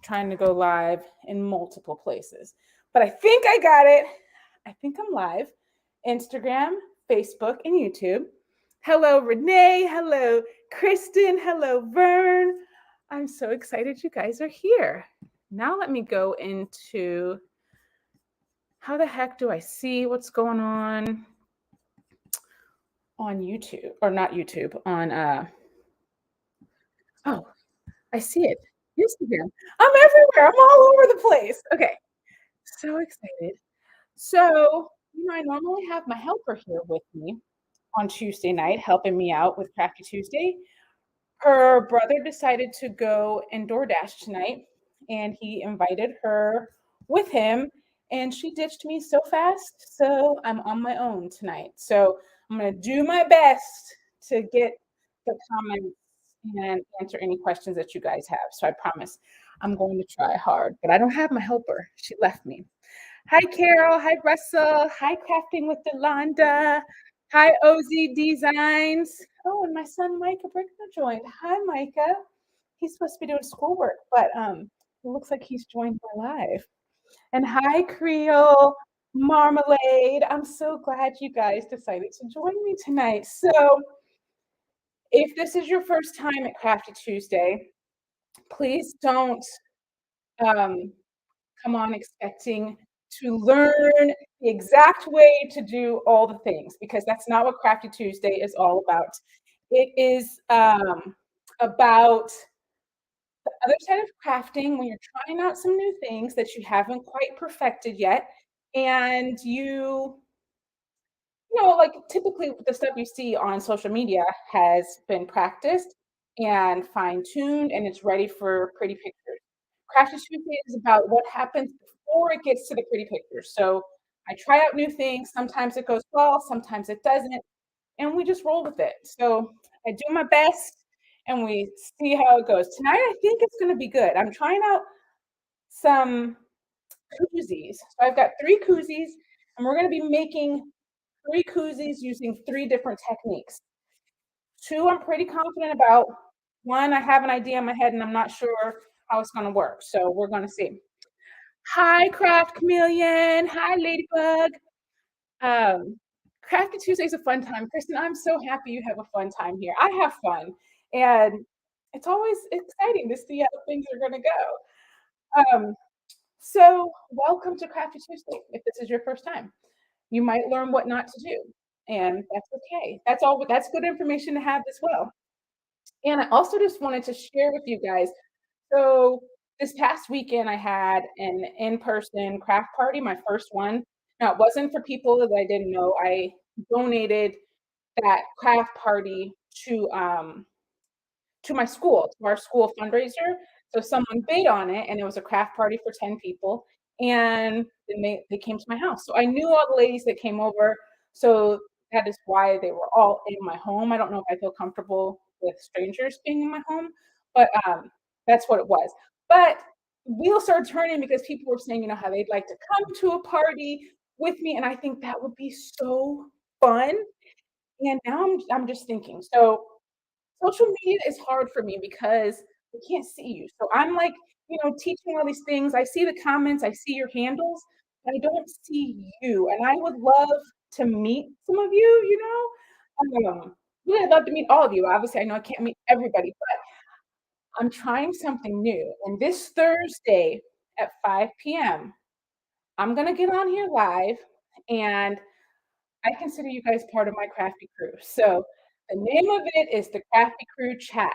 trying to go live in multiple places. But I think I got it. I think I'm live. Instagram, Facebook, and YouTube. Hello, Renee. Hello, Kristen. Hello, Vern. I'm so excited you guys are here. Now let me go into how the heck do I see what's going on YouTube, or not YouTube, on oh, I see it. Instagram. I'm everywhere. I'm all over the place. Okay. So excited. So, I normally have my helper here with me on Tuesday night, helping me out with Crafty Tuesday. Her brother decided to go and DoorDash tonight, and he invited her with him, and she ditched me so fast. So I'm on my own tonight. So I'm going to do my best to get the comments and answer any questions that you guys have. So I promise I'm going to try hard, but I don't have my helper. She left me. Hi, Carol. Hi, Russell. Hi, Crafting with Delonda. Hi, OZ Designs. Oh, and my son Micah Brickner joined. Hi, Micah. He's supposed to be doing schoolwork, but it looks like he's joined my live. And hi, Creole Marmalade. I'm so glad you guys decided to join me tonight. So, if this is your first time at Crafty Tuesday, please don't come on expecting to learn the exact way to do all the things, because that's not what Crafty Tuesday is all about. It is about the other side of crafting, when you're trying out some new things that you haven't quite perfected yet, and like typically the stuff you see on social media has been practiced and fine-tuned, and it's ready for pretty pictures. Crafty Tuesday is about what happens before it gets to the pretty pictures. So I try out new things. Sometimes it goes well, sometimes it doesn't, and we just roll with it. So I do my best, and we see how it goes. Tonight, I think it's going to be good. I'm trying out some koozies. So I've got 3 koozies, and we're going to be making 3 koozies using 3 different techniques. 2 I'm pretty confident about. 1 I have an idea in my head, and I'm not sure how it's going to work. So we're going to see. Hi, Craft Chameleon. Hi, Ladybug. Crafty Tuesday is a fun time. Kristen, I'm so happy you have a fun time here. I have fun, and it's always exciting to see how things are going to go. So welcome to Crafty Tuesday. If this is your first time, you might learn what not to do, and that's okay. That's good information to have as well. And I also just wanted to share with you guys. So this past weekend, I had an in-person craft party, my first one. Now, it wasn't for people that I didn't know. I donated that craft party to my school, to our school fundraiser. So someone bid on it, and it was a craft party for 10 people. And then they came to my house. So I knew all the ladies that came over. So that is why they were all in my home. I don't know if I feel comfortable with strangers being in my home, but that's what it was. But wheels started turning because people were saying, how they'd like to come to a party with me. And I think that would be so fun. And now I'm just thinking, so social media is hard for me because I can't see you. So I'm like, teaching all these things. I see the comments, I see your handles, but I don't see you. And I would love to meet some of you, really I'd love to meet all of you. Obviously, I know I can't meet everybody, but I'm trying something new. And this Thursday at 5 p.m., I'm going to get on here live, and I consider you guys part of my crafty crew. So the name of it is the Crafty Crew Chat.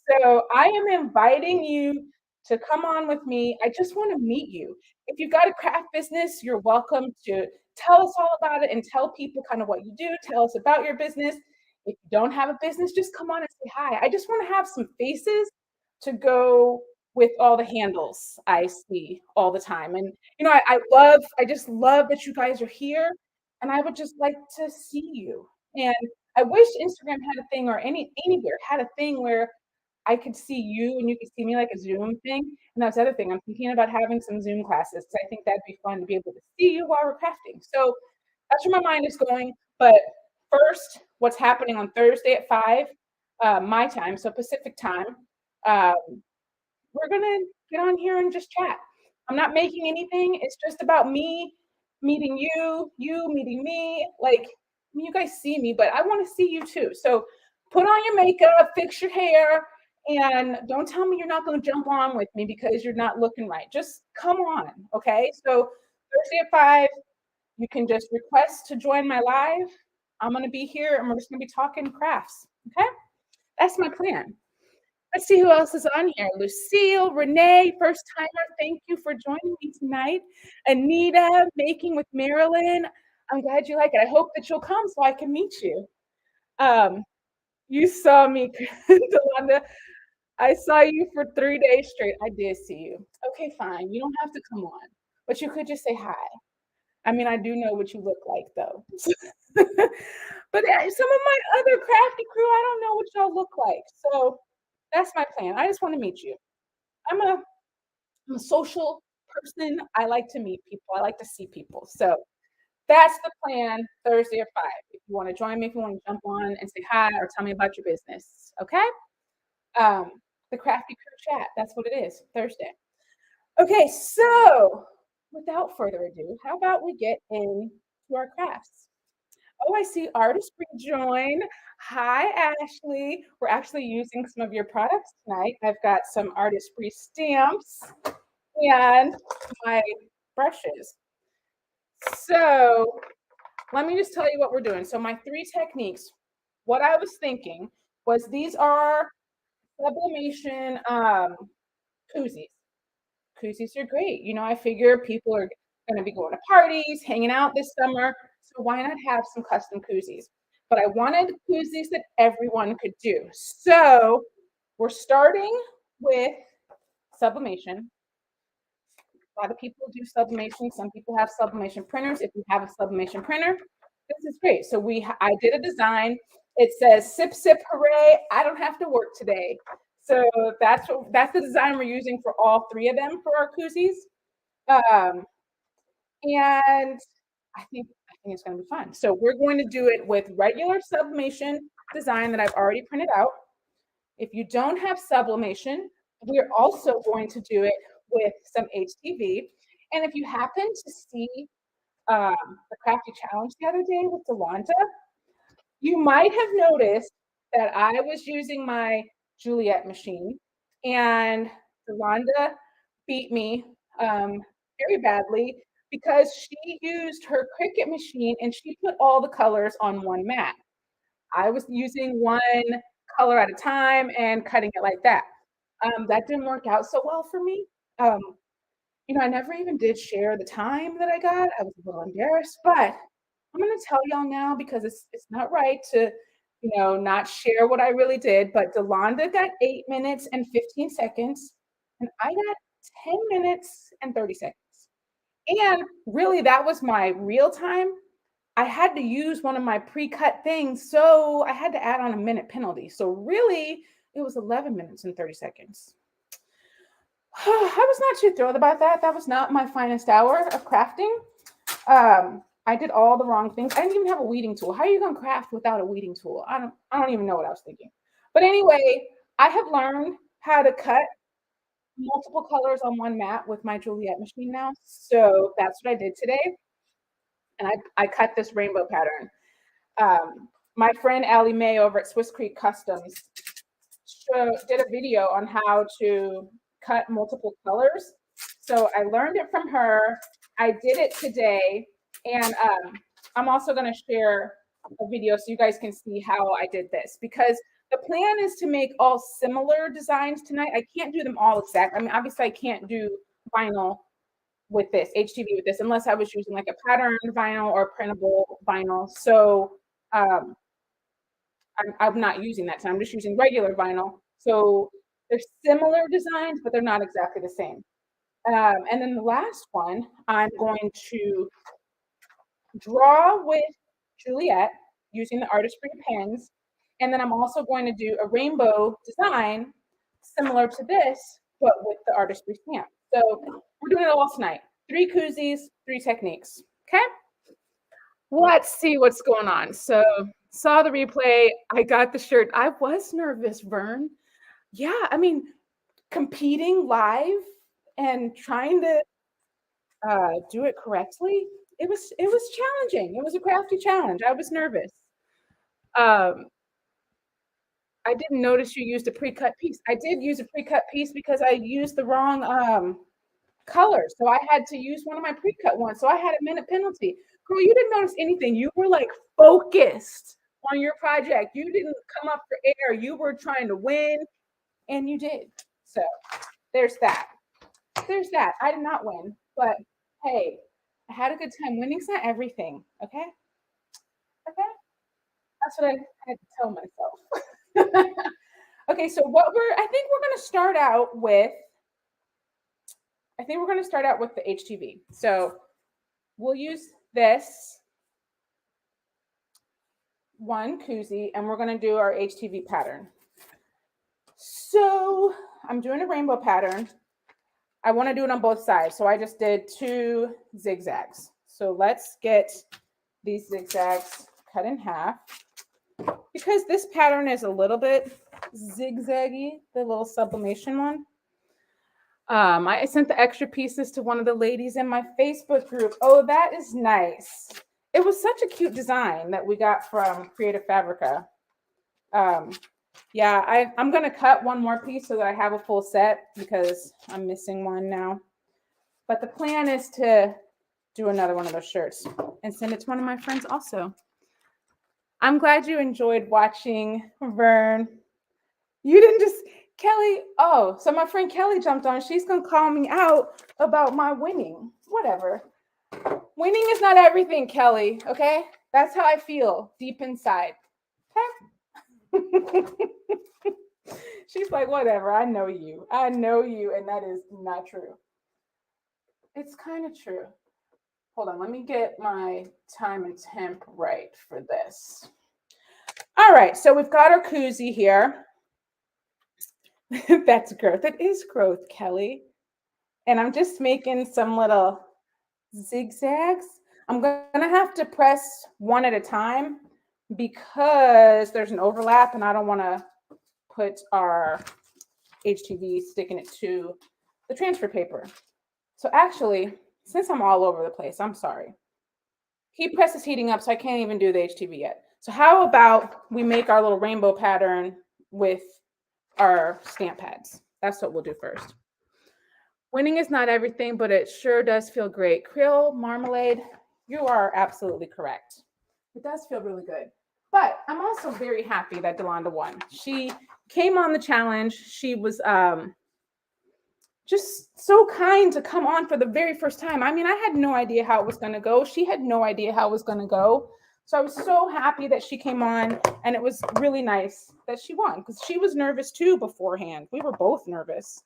So I am inviting you to come on with me. I just want to meet you. If you've got a craft business, you're welcome to tell us all about it and tell people kind of what you do. Tell us about your business. If you don't have a business, just come on and say hi. I just want to have some faces to go with all the handles I see all the time. And I just love that you guys are here, and I would just like to see you. And I wish Instagram had a thing, or anywhere had a thing where I could see you and you could see me, like a Zoom thing. And that's the other thing. I'm thinking about having some Zoom classes, because I think that'd be fun to be able to see you while we're crafting. So that's where my mind is going. But first, what's happening on Thursday at 5 my time, so Pacific time. We're gonna get on here and just chat. I'm not making anything. It's just about me meeting you, you meeting me. Like, I mean, you guys see me, but I want to see you too. So put on your makeup, fix your hair, and don't tell me you're not going to jump on with me because you're not looking right. Just come on, okay? So Thursday at 5, you can just request to join my live. I'm going to be here and we're just going to be talking crafts, okay? That's my plan. Let's see who else is on here. Lucille, Renee, first timer. Thank you for joining me tonight. Anita, Making with Marilyn. I'm glad you like it. I hope that you'll come so I can meet you. You saw me, Delonda. I saw you for 3 days straight. I did see you. Okay, fine. You don't have to come on, but you could just say hi. I mean, I do know what you look like, though. But some of my other crafty crew, I don't know what y'all look like. So that's my plan. I just want to meet you. I'm a social person. I like to meet people. I like to see people. So that's the plan Thursday at 5. If you want to join me, if you want to jump on and say hi or tell me about your business. Okay? Um, the Crafty Crew chat. That's what it is, Thursday. Okay, so without further ado, how about we get into our crafts? Oh, I see Artist rejoin. Hi, Ashley. We're actually using some of your products tonight. I've got some Artist Free stamps and my brushes. So let me just tell you what we're doing. So my 3 techniques, what I was thinking was these are sublimation koozies. Koozies are great. You know, I figure people are going to be going to parties, hanging out this summer. So why not have some custom koozies? But I wanted koozies that everyone could do. So we're starting with sublimation. A lot of people do sublimation. Some people have sublimation printers. If you have a sublimation printer, this is great. So I did a design. It says "Sip Sip Hooray! I don't have to work today." So that's the design we're using for all 3 of them for our koozies. And I think it's going to be fun. So we're going to do it with regular sublimation design that I've already printed out. If you don't have sublimation, we're also going to do it with some HTV. And if you happen to see the Crafty Challenge the other day with Delonda, you might have noticed that I was using my Juliet machine and Delonda beat me very badly because she used her Cricut machine and she put all the colors on one mat. I was using one color at a time and cutting it like that. That didn't work out so well for me. You know, I never even did share the time that I got. I was a little embarrassed, but I'm gonna tell y'all now because it's not right to, you know, not share what I really did. But Delonda got 8 minutes and 15 seconds, and I got 10 minutes and 30 seconds. And really, that was my real time. I had to use one of my pre-cut things, so I had to add on a minute penalty. So really, it was 11 minutes and 30 seconds. I was not too thrilled about that. That was not my finest hour of crafting. I did all the wrong things. I didn't even have a weeding tool. How are you going to craft without a weeding tool? I don't even know what I was thinking. But anyway, I have learned how to cut multiple colors on one mat with my Juliet machine now. So that's what I did today. And I cut this rainbow pattern. My friend Allie Mae over at Swiss Creek Customs did a video on how to cut multiple colors. So I learned it from her. I did it today. And I'm also going to share a video so you guys can see how I did this, because the plan is to make all similar designs tonight. I can't do them all exact. I mean, obviously I can't do vinyl with this, HTV with this, unless I was using like a pattern vinyl or printable vinyl. So I'm not using that. So I'm just using regular vinyl. So they're similar designs, but they're not exactly the same. And then the last one, I'm going to draw with Juliet using the Artist Free pens. And then I'm also going to do a rainbow design similar to this, but with the Artist Free stamp. So we're doing it all tonight. 3 koozies, 3 techniques. Okay? Let's see what's going on. So saw the replay. I got the shirt. I was nervous, Vern. Yeah, I mean, competing live and trying to do it correctly, it was challenging. It was a crafty challenge. I was nervous. Um, I didn't notice you used a pre-cut piece. I did use a pre-cut piece because I used the wrong color. So I had to use one of my pre-cut ones. So I had a minute penalty. Girl, you didn't notice anything. You were like focused on your project. You didn't come up for air. You were trying to win, and you did. So there's that. There's that. I did not win, but hey, I had a good time. Winning's not everything. Okay. Okay. That's what I had to tell myself. Okay, so I think we're going to start out with the HTV. So we'll use this one koozie and we're going to do our HTV pattern. So I'm doing a rainbow pattern. I want to do it on both sides. So I just did 2 zigzags. So let's get these zigzags cut in half. Because this pattern is a little bit zigzaggy, the little sublimation one. I sent the extra pieces to one of the ladies in my Facebook group. Oh, that is nice. It was such a cute design that we got from Creative Fabrica. Yeah, I'm going to cut one more piece so that I have a full set because I'm missing one now. But the plan is to do another one of those shirts and send it to one of my friends also. I'm glad you enjoyed watching, Vern. You didn't just, Kelly. Oh, so my friend Kelly jumped on. She's going to call me out about my winning. Whatever. Winning is not everything, Kelly. Okay? That's how I feel deep inside. Okay? She's like, whatever. I know you. I know you. And that is not true. It's kind of true. Hold on. Let me get my time and temp right for this. All right. So we've got our koozie here. That's growth. It is growth, Kelly. And I'm just making some little zigzags. I'm going to have to press one at a time because there's an overlap and I don't want to put our HTV sticking it to the transfer paper. So actually, since I'm all over the place, I'm sorry. Heat press is heating up, so I can't even do the HTV yet. So how about we make our little rainbow pattern with our stamp pads? That's what we'll do first. Winning is not everything, but it sure does feel great. Creole marmalade, you are absolutely correct. It does feel really good. But I'm also very happy that Delonda won. She came on the challenge. She was just so kind to come on for the very first time. I mean, I had no idea how it was going to go. She had no idea how it was going to go. So I was so happy that she came on, and it was really nice that she won because she was nervous too beforehand. We were both nervous.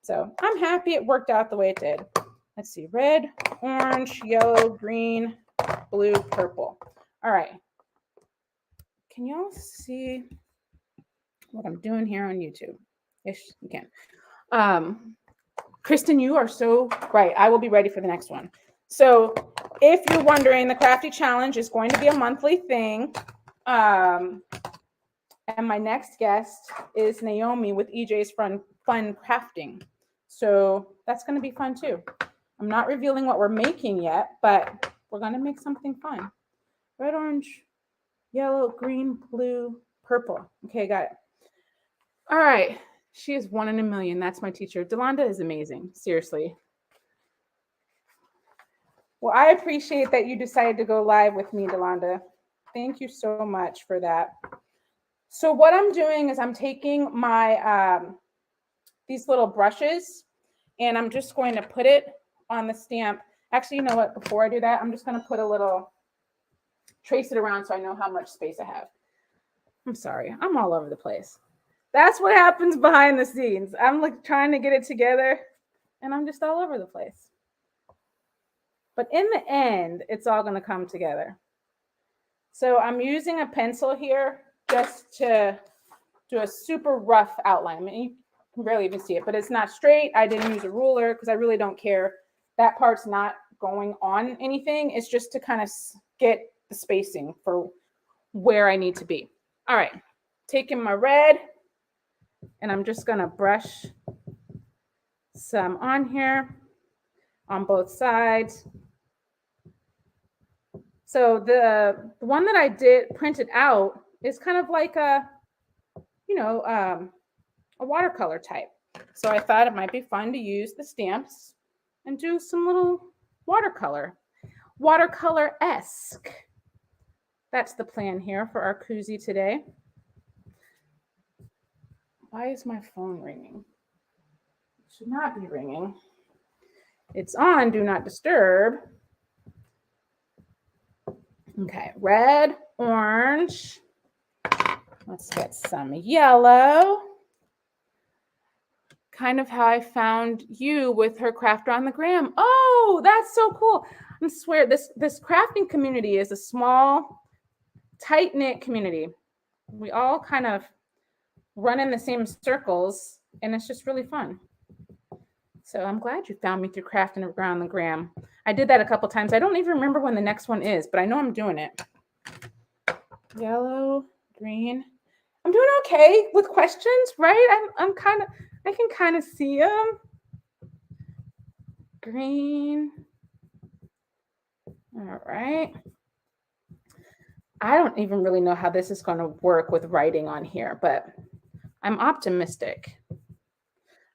So I'm happy it worked out the way it did. Let's see, red, orange, yellow, green, blue, purple. All right. Can y'all see what I'm doing here on YouTube? Ish, you can. Kristen, you are so right. I will be ready for the next one. So if you're wondering, the Crafty Challenge is going to be a monthly thing. And my next guest is Naomi with EJ's Fun Crafting. So that's going to be fun too. I'm not revealing what we're making yet, but we're going to make something fun. Red, orange, yellow, green, blue, purple. Okay, got it. All right. She is 1 in a million. That's my teacher. Delonda is amazing. Seriously. Well, I appreciate that you decided to go live with me, Delonda. Thank you so much for that. So what I'm doing is I'm taking my these little brushes and I'm just going to put it on the stamp. Actually, you know what? Before I do that, I'm just going to put a little, trace it around so I know how much space I have. I'm sorry. I'm all over the place. That's what happens behind the scenes. I'm like trying to get it together and I'm just all over the place. But in the end, it's all going to come together. So I'm using a pencil here just to do a super rough outline. I mean, you can barely even see it, but it's not straight. I didn't use a ruler because I really don't care. That part's not going on anything. It's just to kind of get the spacing for where I need to be. All right, taking my red and I'm just going to brush some on here on both sides. So the one that I did printed out is kind of like a watercolor type. So I thought it might be fun to use the stamps and do some little watercolor-esque. That's the plan here for our koozie today. Why is my phone ringing? It should not be ringing. It's on Do Not Disturb. Okay, red, orange. Let's get some yellow. Kind of how I found you with her crafter on the gram. Oh, that's so cool. I swear this crafting community is a small, tight-knit community. We all kind of run in the same circles, and it's just really fun. So I'm glad you found me through crafting around the gram. I did that a couple times. I don't even remember when the next one is, but I know I'm doing it. Yellow, green. I'm doing okay with questions, right? I can kind of see them. Green. All right. I don't even really know how this is going to work with writing on here, but I'm optimistic.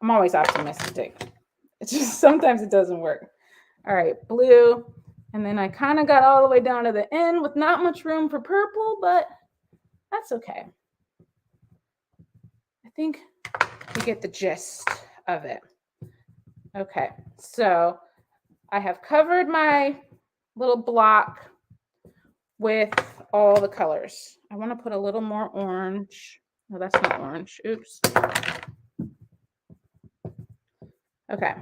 I'm always optimistic. It's just sometimes it doesn't work. All right, blue. And then I kind of got all the way down to the end with not much room for purple, but that's okay. I think you get the gist of it. Okay, so I have covered my little block with all the colors. I want to put a little more orange. No, that's not orange. Oops. Okay.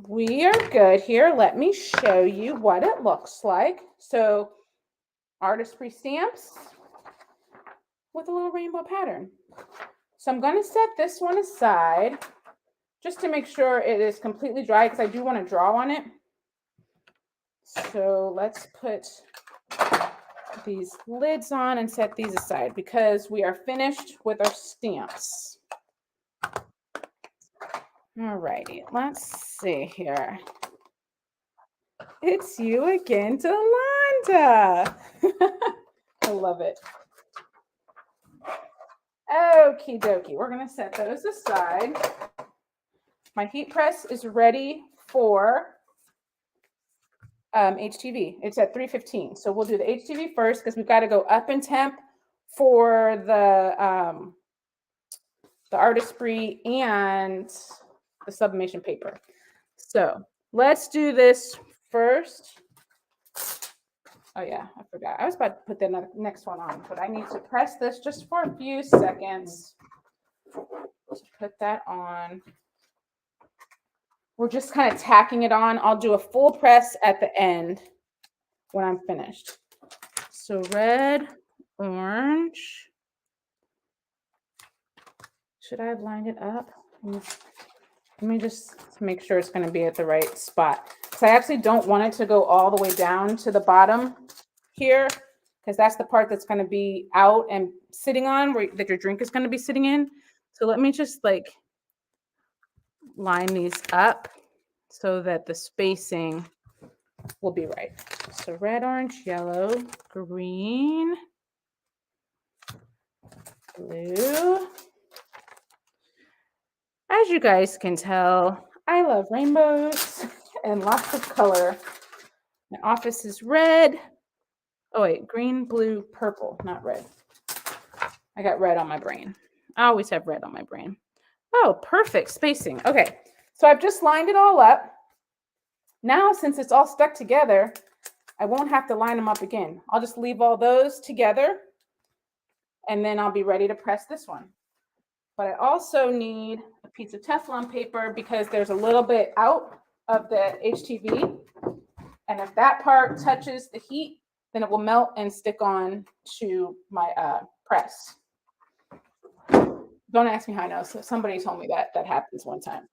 We are good here. Let me show you what it looks like. So artistry stamps with a little rainbow pattern. So I'm going to set this one aside just to make sure it is completely dry because I do want to draw on it. So let's put these lids on and set these aside because we are finished with our stamps. All righty, let's see here. It's you again, Delonda. I love it. Okie dokie, we're going to set those aside. My heat press is ready for HTV. It's at 315. So we'll do the HTV first because we've got to go up in temp for the artistry and the sublimation paper. So let's do this first. Oh yeah, I forgot. I was about to put the next one on, but I need to press this just for a few seconds to put that on. We're just kind of tacking it on. I'll do a full press at the end when I'm finished. So red, orange. Should I have lined it up? Let me just make sure it's going to be at the right spot. Because I actually don't want it to go all the way down to the bottom here, because that's the part that's going to be out and sitting on, that your drink is going to be sitting in. So let me just like line these up so that the spacing will be right. So red, orange, yellow, green, blue. As you guys can tell, I love rainbows and lots of color. My office is red. Oh wait, green, blue, purple, not red. I got red on my brain. I always have red on my brain. Oh, perfect spacing. Okay, so I've just lined it all up. Now, since it's all stuck together, I won't have to line them up again. I'll just leave all those together and then I'll be ready to press this one. But I also need a piece of Teflon paper because there's a little bit out of the HTV. And if that part touches the heat, then it will melt and stick on to my press. Don't ask me how I know. So somebody told me that happens one time.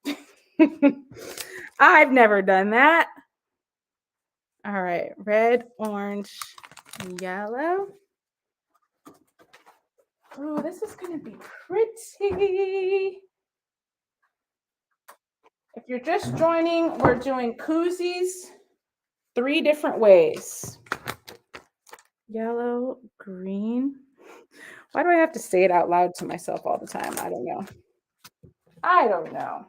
I've never done that. All right, red, orange, yellow. Oh, this is going to be pretty. If you're just joining, we're doing koozies 3 different ways. Yellow, green. Why do I have to say it out loud to myself all the time? I don't know. I don't know.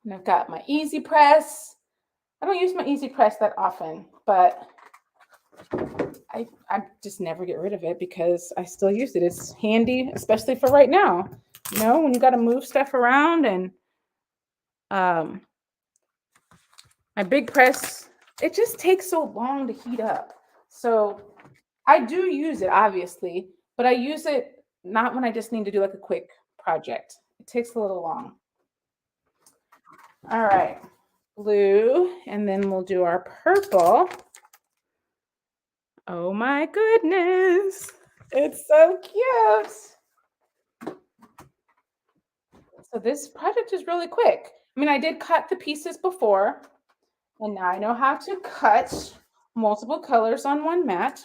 And I've got my easy press. I don't use my easy press that often, but I just never get rid of it because I still use it. It's handy, especially for right now. You know, when you got to move stuff around. And my big press, it just takes so long to heat up. So I do use it, obviously, but I use it not when I just need to do like a quick project. It takes a little long. All right, blue, and then we'll do our purple. Oh my goodness, it's so cute. So this project is really quick. I mean, I did cut the pieces before, and now I know how to cut multiple colors on one mat.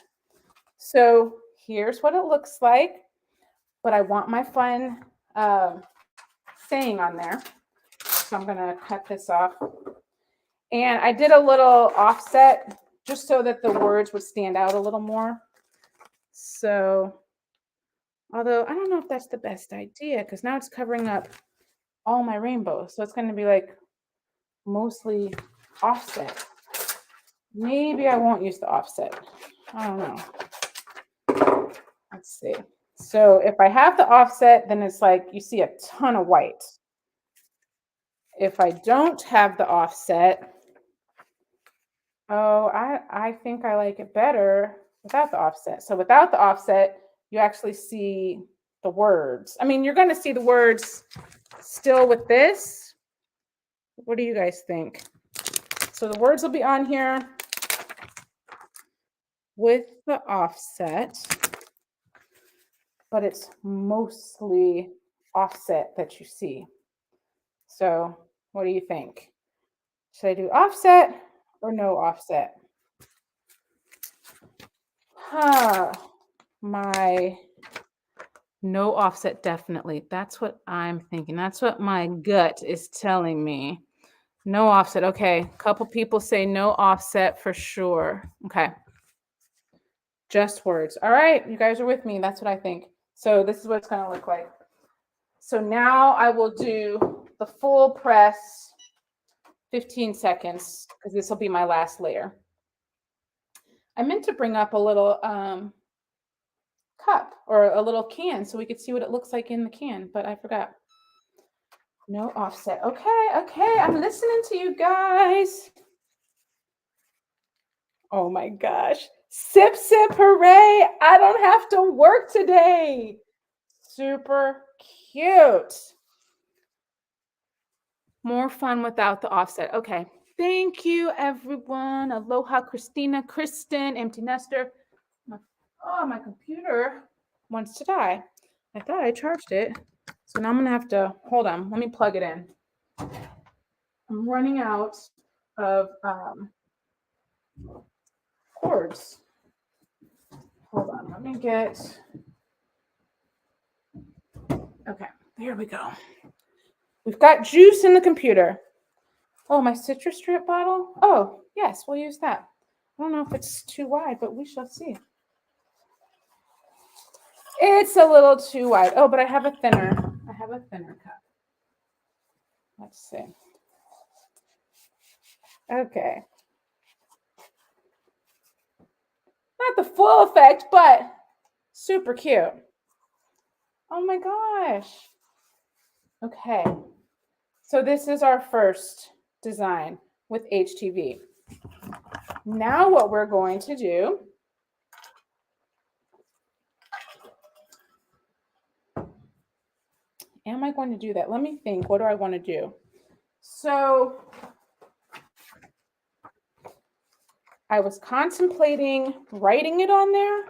So here's what it looks like, but I want my fun saying on there. So I'm gonna cut this off. And I did a little offset just so that the words would stand out a little more. So, although I don't know if that's the best idea because now it's covering up all my rainbows. So it's gonna be like mostly offset. Maybe I won't use the offset. I don't know. Let's see. So if I have the offset, then it's like you see a ton of white. If I don't have the offset, oh, I think I like it better without the offset. So without the offset, you actually see the words. I mean, you're going to see the words still with this. What do you guys think? So the words will be on here with the offset, but it's mostly offset that you see. So what do you think? Should I do offset or no offset? My no offset, definitely. That's what I'm thinking. That's what my gut is telling me. No offset. Okay. A couple people say no offset for sure. Okay. Just words. All right. You guys are with me. That's what I think. So this is what it's going to look like. So now I will do the full press 15 seconds because this will be my last layer. I meant to bring up a little cup or a little can so we could see what it looks like in the can, but I forgot. No offset. Okay, I'm listening to you guys. Oh my gosh. Sip, sip, hooray. I don't have to work today. Super cute. More fun without the offset. Okay. Thank you, everyone. Aloha, Christina, Kristen, Empty Nester. My computer wants to die. I thought I charged it. So now I'm going to have to, hold on, let me plug it in. I'm running out of cords. Hold on, let me get, okay, there we go. We've got juice in the computer. Oh, my citrus strip bottle? Oh, yes, we'll use that. I don't know if it's too wide, but we shall see. It's a little too wide. Oh, but I have a thinner cup. Let's see. Okay. Not the full effect, but super cute. Oh my gosh. Okay. So this is our first design with HTV. Now what we're going to do am I going to do that? Let me think. What do I want to do? So I was contemplating writing it on there,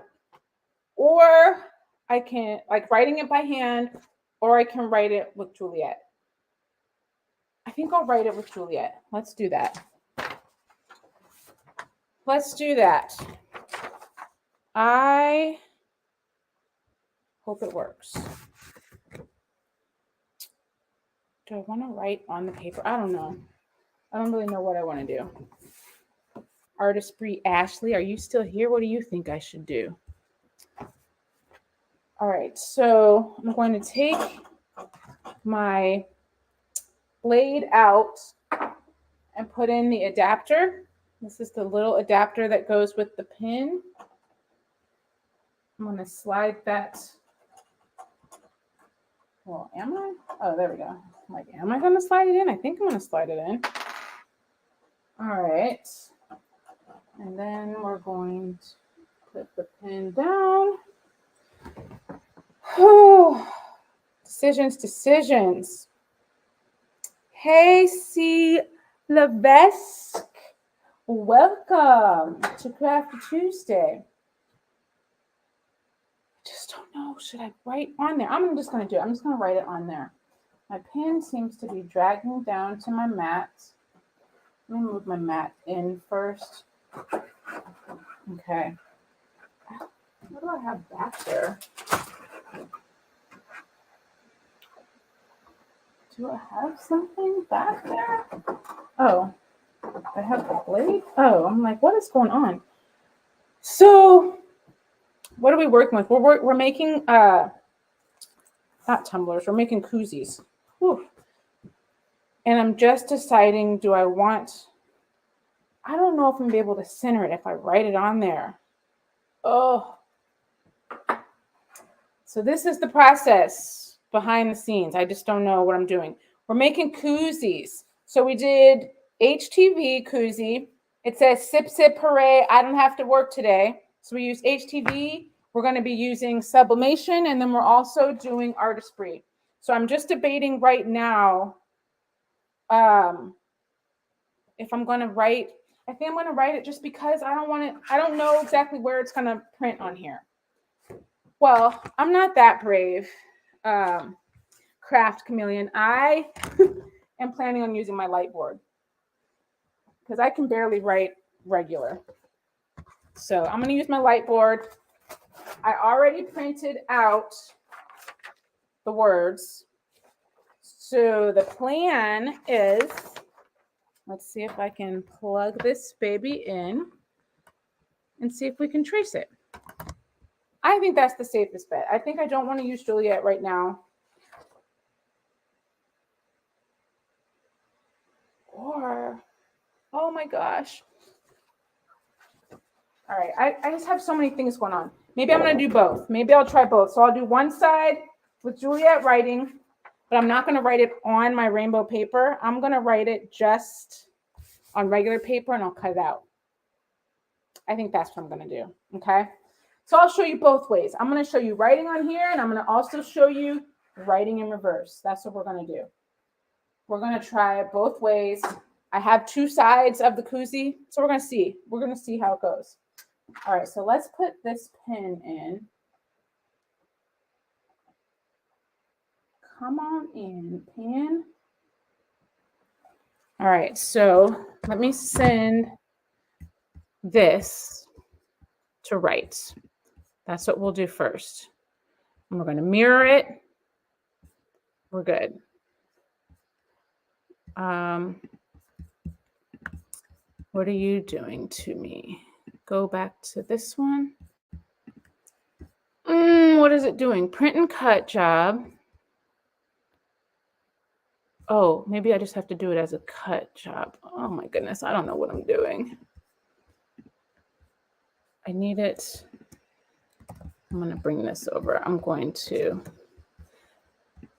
or I can like writing it by hand, or I can write it with Juliet. I think I'll write it with Juliet. Let's do that. Let's do that. I hope it works. Do I want to write on the paper? I don't know. I don't really know what I want to do. Artistry Ashley, are you still here? What do you think I should do? All right, so I'm going to take my blade out and put in the adapter. This is the little adapter that goes with the pin. I'm going to slide that. Well, am I? Oh, there we go. I'm like, am I going to slide it in? I think I'm going to slide it in. All right. And then we're going to put the pin down. Whew. Decisions. Hey, C. Levesque. Welcome to Crafty Tuesday. I just don't know. Should I write on there? I'm just going to write it on there. My pen seems to be dragging down to my mat. Let me move my mat in first. Okay. What do I have back there? Do I have something back there? Oh, I have the blade? Oh, I'm like, what is going on? So, what are we working with? We're making, not tumblers, we're making koozies. Whew. And I'm just deciding, I don't know if I'm going to be able to center it if I write it on there. Oh. So this is the process behind the scenes. I just don't know what I'm doing. We're making koozies. So we did HTV koozie. It says sip, sip, hooray. I don't have to work today. So we use HTV. We're going to be using sublimation, and then we're also doing artistry. So I'm just debating right now if I'm going to write. I think I'm going to write it just because I don't know exactly where it's going to print on here. Well, I'm not that brave, Craft Chameleon. I am planning on using my light board because I can barely write regular. So I'm going to use my light board. I already printed out the words. So the plan is, let's see if I can plug this baby in and see if we can trace it. I think that's the safest bet. I think I don't want to use Juliet right now. Or, oh my gosh. All right, I just have so many things going on. Maybe I'm going to do both. Maybe I'll try both. So I'll do one side with Juliet writing, but I'm not going to write it on my rainbow paper. I'm going to write it just on regular paper, and I'll cut it out. I think that's what I'm going to do, okay? So I'll show you both ways. I'm going to show you writing on here, and I'm going to also show you writing in reverse. That's what we're going to do. We're going to try it both ways. I have two sides of the koozie, so we're going to see. We're going to see how it goes. All right, so let's put this pin in. Come on in, pin. All right, so let me send this to write. That's what we'll do first. And we're going to mirror it. We're good. What are you doing to me? Go back to this one. What is it doing? Print and cut job. Oh, maybe I just have to do it as a cut job. Oh my goodness, I don't know what I'm doing. I need it. I'm going to bring this over. I'm going to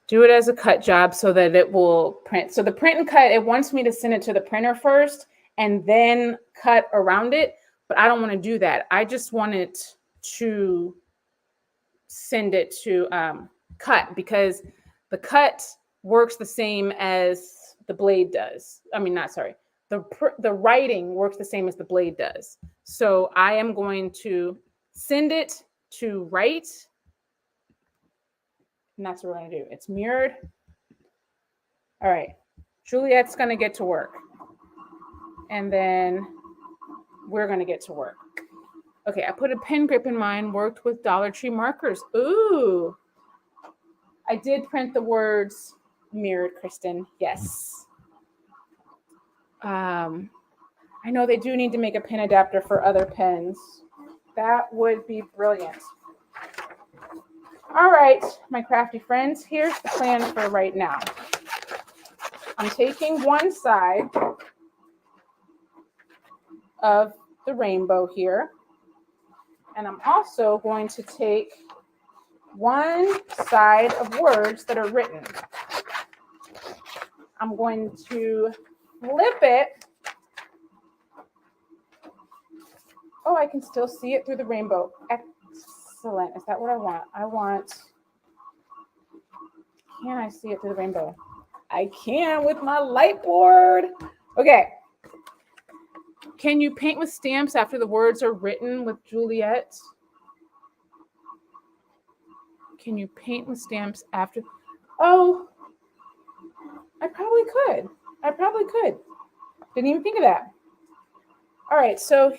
do it as a cut job so that it will print. So the print and cut, it wants me to send it to the printer first and then cut around it. But I don't want to do that. I just want it to send it to cut, because the cut works the same as the blade does. I mean, not sorry. The writing works the same as the blade does. So I am going to send it to write. And that's what we're going to do. It's mirrored. All right. Juliet's going to get to work. And then we're going to get to work. Okay, I put a pen grip in mine, worked with Dollar Tree markers. Ooh. I did print the words mirrored, Kristen. Yes. I know they do need to make a pin adapter for other pens. That would be brilliant. All right, my crafty friends, here's the plan for right now. I'm taking one side of the rainbow here, and I'm also going to take one side of words that are written. I'm going to flip it. Oh, I can still see it through the rainbow. Excellent. Is that what I want? Can I see it through the rainbow? I can with my light board. Okay. Can you paint with stamps after the words are written with Juliet? Can you paint with stamps after? Oh, I probably could. Didn't even think of that. All right, so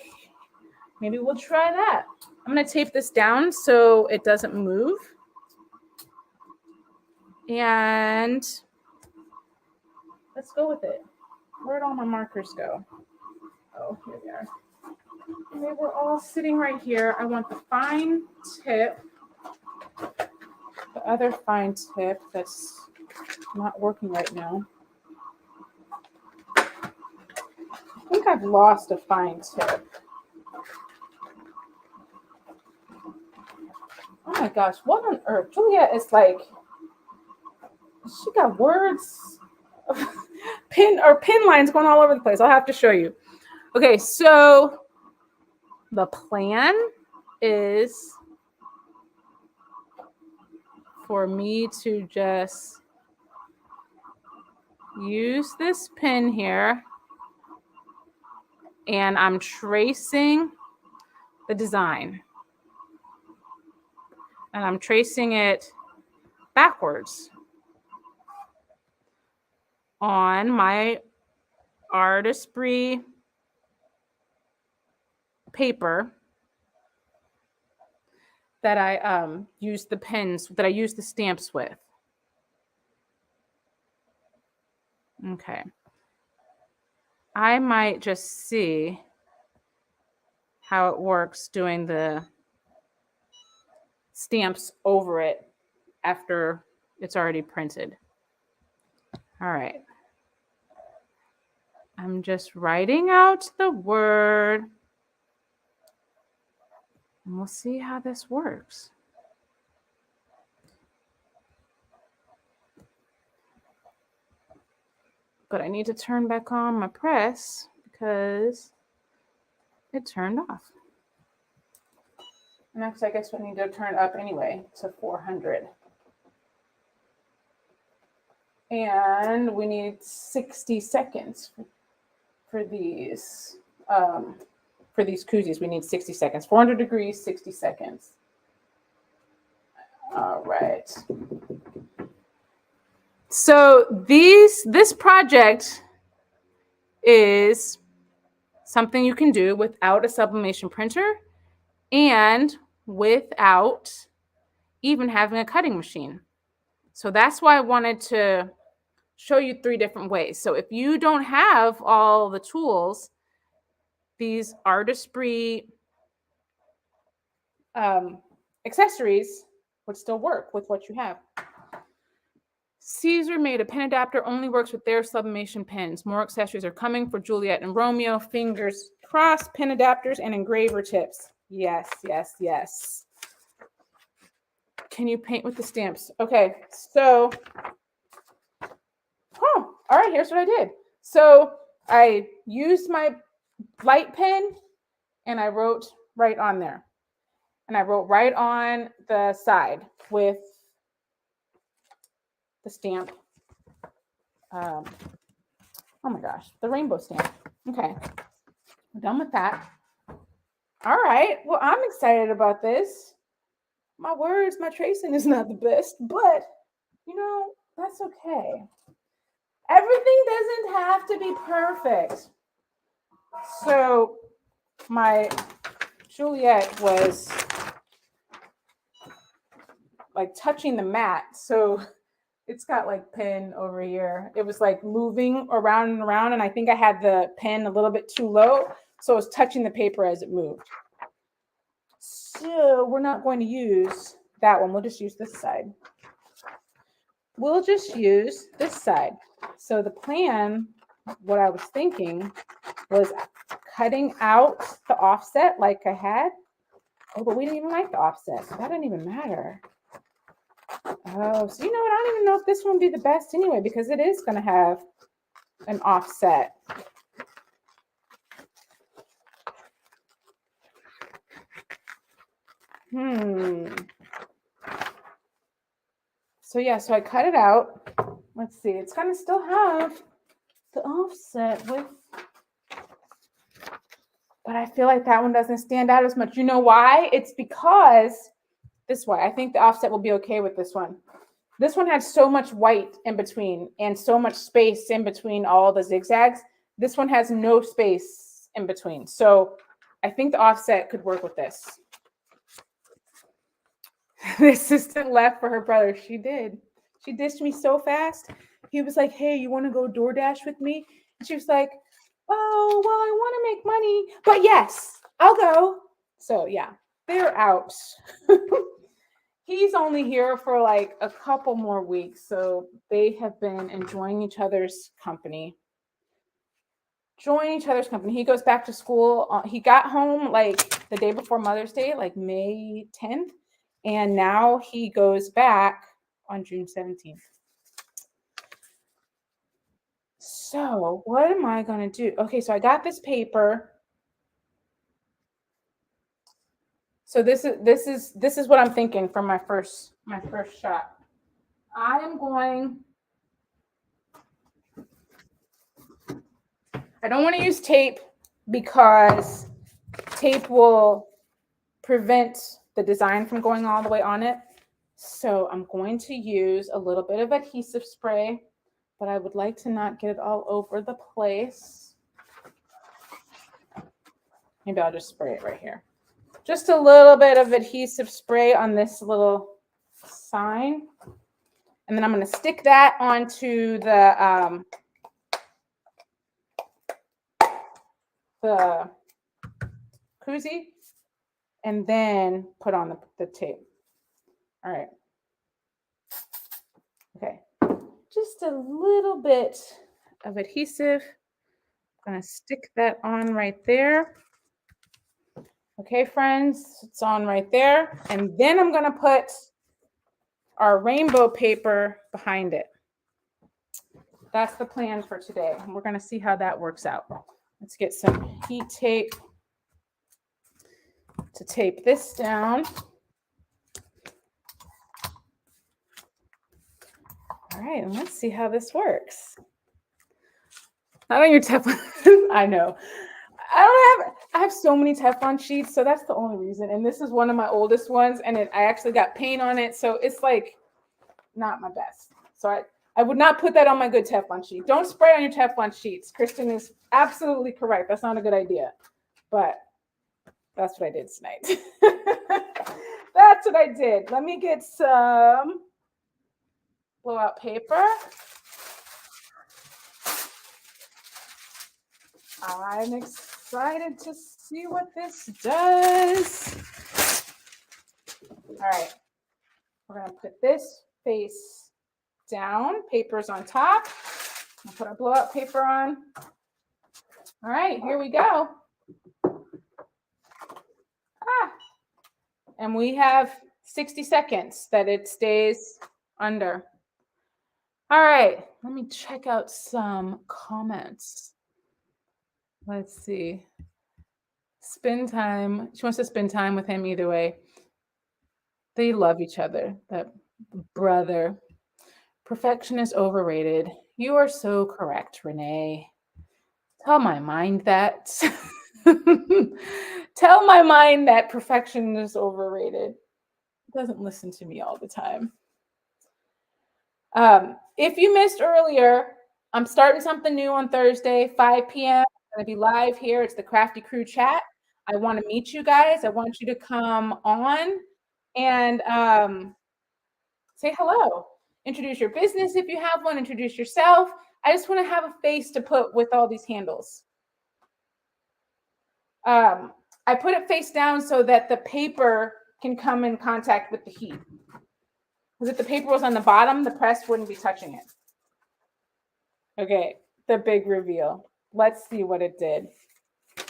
maybe we'll try that. I'm going to tape this down so it doesn't move. And let's go with it. Where'd all my markers go? Oh, here they are. They were all sitting right here. I want the fine tip, the other fine tip that's not working right now. I think I've lost a fine tip. Oh my gosh, what on earth? Juliet is like, she got words, pin lines going all over the place. I'll have to show you. Okay, so the plan is for me to just use this pin here, and I'm tracing the design. And I'm tracing it backwards on my artistry paper that I use the pens, that I use the stamps with. Okay. I might just see how it works doing the stamps over it after it's already printed. All right. I'm just writing out the word. And we'll see how this works. But I need to turn back on my press because it turned off. Next, I guess we need to turn it up anyway to 400. And we need 60 seconds for these koozies. We need 60 seconds. 400 degrees, 60 seconds. All right. So this project is something you can do without a sublimation printer and without even having a cutting machine. So that's why I wanted to show you 3 different ways. So if you don't have all the tools, these artistry accessories would still work with what you have. Caesar made a pen adapter, only works with their sublimation pens. More accessories are coming for Juliet and Romeo. Fingers crossed, pen adapters and engraver tips. Yes, yes, yes. Can you paint with the stamps? Okay, so, all right, here's what I did. So I used my light pen and I wrote right on there. And I wrote right on the side with the stamp. Oh my gosh, the rainbow stamp. Okay, we're done with that. All right, well, I'm excited about this. My words, my tracing is not the best, but you know, that's okay. Everything doesn't have to be perfect. So my Juliet was like touching the mat, so It's got like pen over here. It was like moving around and around, and I think I had the pen a little bit too low, so it was touching the paper as it moved. So we're not going to use that one. We'll just use this side. We'll just use this side. So the plan, what I was thinking, was cutting out the offset like I had. Oh, but we didn't even like the offset, so that didn't even matter. Oh, so you know what? I don't even know if this one would be the best anyway, because it is going to have an offset. So yeah, so I cut it out. Let's see. It's going to still have the offset with, but I feel like that one doesn't stand out as much. You know why? It's because this way. I think the offset will be okay with this one. This one had so much white in between and so much space in between all the zigzags. This one has no space in between. So I think the offset could work with this. The assistant left for her brother. She did. She dished me so fast. He was like, hey, you want to go DoorDash with me? And she was like, oh, well, I want to make money. But yes, I'll go. So yeah, they're out. He's only here for like a couple more weeks. So they have been enjoying each other's company. He goes back to school. He got home like the day before Mother's Day, like May 10th. And now he goes back on June 17th. So what am I going to do? Okay, so I got this paper. So this is what I'm thinking for my first shot. I don't want to use tape because tape will prevent the design from going all the way on it. So I'm going to use a little bit of adhesive spray, but I would like to not get it all over the place. Maybe I'll just spray it right here. Just a little bit of adhesive spray on this little sign. And then I'm going to stick that onto the koozie and then put on the tape. All right. Okay. Just a little bit of adhesive. I'm going to stick that on right there. Okay, friends, it's on right there. And then I'm going to put our rainbow paper behind it. That's the plan for today. And we're going to see how that works out. Let's get some heat tape to tape this down. All right, and let's see how this works. Not on your Teflon. I know. I have so many Teflon sheets, so that's the only reason. And this is one of my oldest ones, and I actually got paint on it, so it's like not my best. So I would not put that on my good Teflon sheet. Don't spray on your Teflon sheets. Kristen is absolutely correct. That's not a good idea, but that's what I did tonight. That's what I did. Let me get some blowout paper. I'm excited to see what this does. All right, we're going to put this face down. Paper's on top. I'll put our blowout paper on. All right, here we go. And we have 60 seconds that it stays under. All right, let me check out some comments. Let's see. Spend time. She wants to spend time with him either way. They love each other, that brother. Perfection is overrated. You are so correct, Renee. Tell my mind that. Tell my mind that perfection is overrated. It doesn't listen to me all the time. If you missed earlier, I'm starting something new on Thursday, 5 p.m. I'm going to be live here. It's the Crafty Crew chat. I want to meet you guys. I want you to come on and say hello. introduce your business if you have one, introduce yourself. I just want to have a face to put with all these handles. I put it face down so that the paper can come in contact with the heat. Because if the paper was on the bottom, the press wouldn't be touching it. Okay, the big reveal. Let's see what it did. Look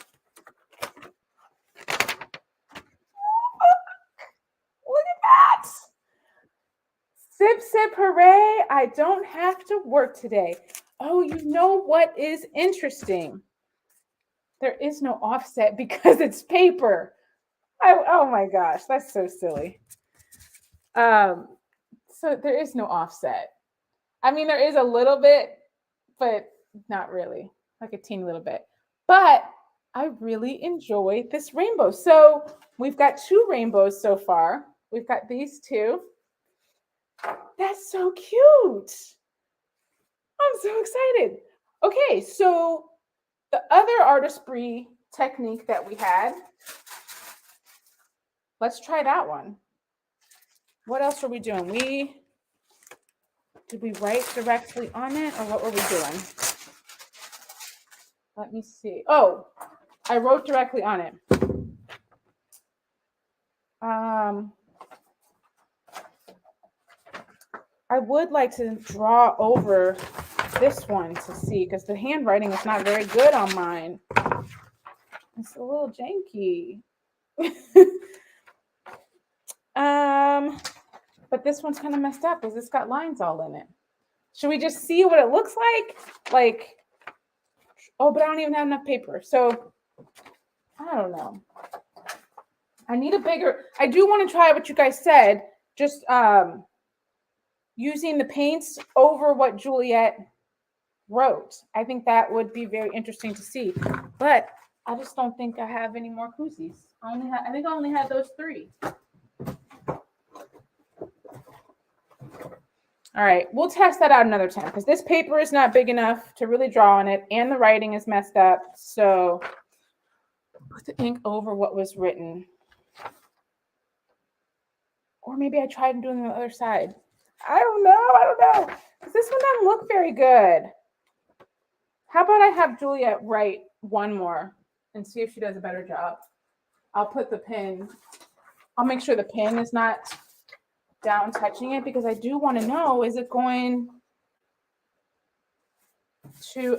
at that. Sip, sip, hooray. I don't have to work today. Oh, you know what is interesting? There is no offset because it's paper. Oh my gosh, that's so silly. So there is no offset. I mean, there is a little bit, but not really, like a teeny little bit. But I really enjoy this rainbow. So we've got 2 rainbows so far. We've got these 2. That's so cute. I'm so excited. Okay, so the other artistry technique that we had, let's try that one. What else are we doing? Did we write directly on it, or what were we doing? Let me see. Oh, I wrote directly on it. I would like to draw over this one to see, because the handwriting is not very good on mine. It's a little janky. But this one's kind of messed up because it's got lines all in it. Should we just see what it looks like? Oh, but I don't even have enough paper. So I don't know. I need a bigger, I do want to try what you guys said, just using the paints over what Juliet wrote. I think that would be very interesting to see. But I just don't think I have any more koozies. I think I only had those 3. All right, we'll test that out another time because this paper is not big enough to really draw on it, and the writing is messed up. So put the ink over what was written. Or maybe I tried doing the other side. I don't know. This one doesn't look very good. How about I have Juliet write one more and see if she does a better job. I'll put the pen. I'll make sure the pen is not down touching it because I do want to know, is it going to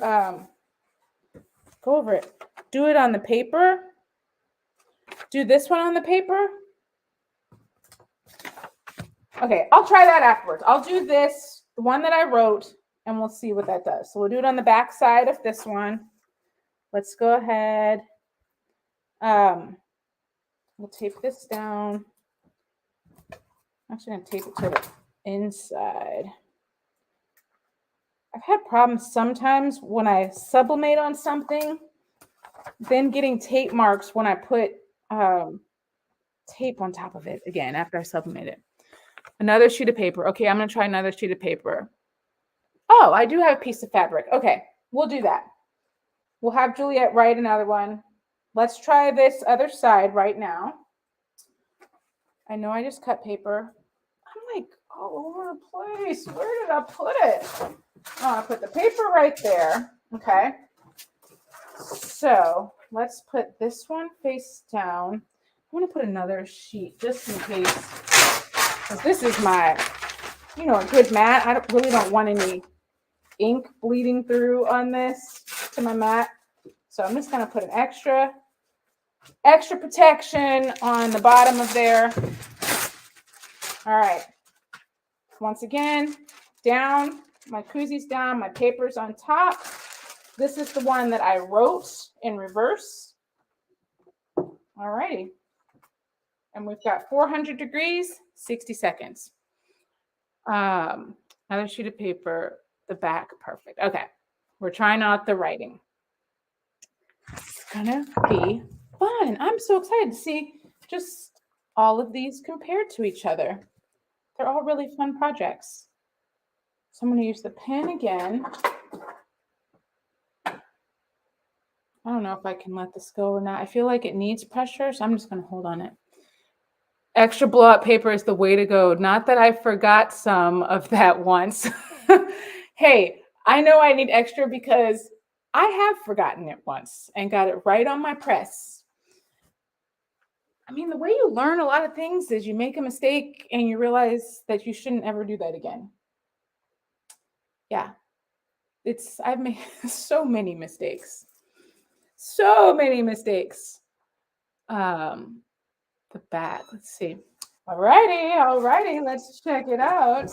go over it? Do it on the paper? Do this one on the paper? Okay, I'll try that afterwards. I'll do this, the one that I wrote, and we'll see what that does. So we'll do it on the back side of this one. Let's go ahead. We'll tape this down. I'm actually going to tape it to the inside. I've had problems sometimes when I sublimate on something, then getting tape marks when I put tape on top of it again after I sublimate it. Another sheet of paper. Okay, I'm going to try another sheet of paper. Oh, I do have a piece of fabric. Okay, we'll do that. We'll have Juliet write another one. Let's try this other side right now. I know I just cut paper. I'm like all over the place. Where did I put it? Oh, I put the paper right there. Okay. So let's put this one face down. I want to put another sheet just in case. Because this is my, a good mat. I really don't want any ink bleeding through on this to my mat. So I'm just going to put an extra protection on the bottom of there. All right. Once again, down, my koozie's down, my paper's on top. This is the one that I wrote in reverse. All righty. And we've got 400 degrees, 60 seconds. Another sheet of paper, the back, perfect. Okay, we're trying out the writing. It's gonna be fun. I'm so excited to see just all of these compared to each other. They're all really fun projects. So I'm gonna use the pen again. I don't know if I can let this go or not. I feel like it needs pressure, so I'm just gonna hold on it. Extra blow up paper is the way to go. Not that I forgot some of that once. Hey, I know I need extra because I have forgotten it once and got it right on my press. I mean, the way you learn a lot of things is you make a mistake and you realize that you shouldn't ever do that again. Yeah, I've made so many mistakes. So many mistakes. Um, the back, let's see. Alrighty, let's check it out.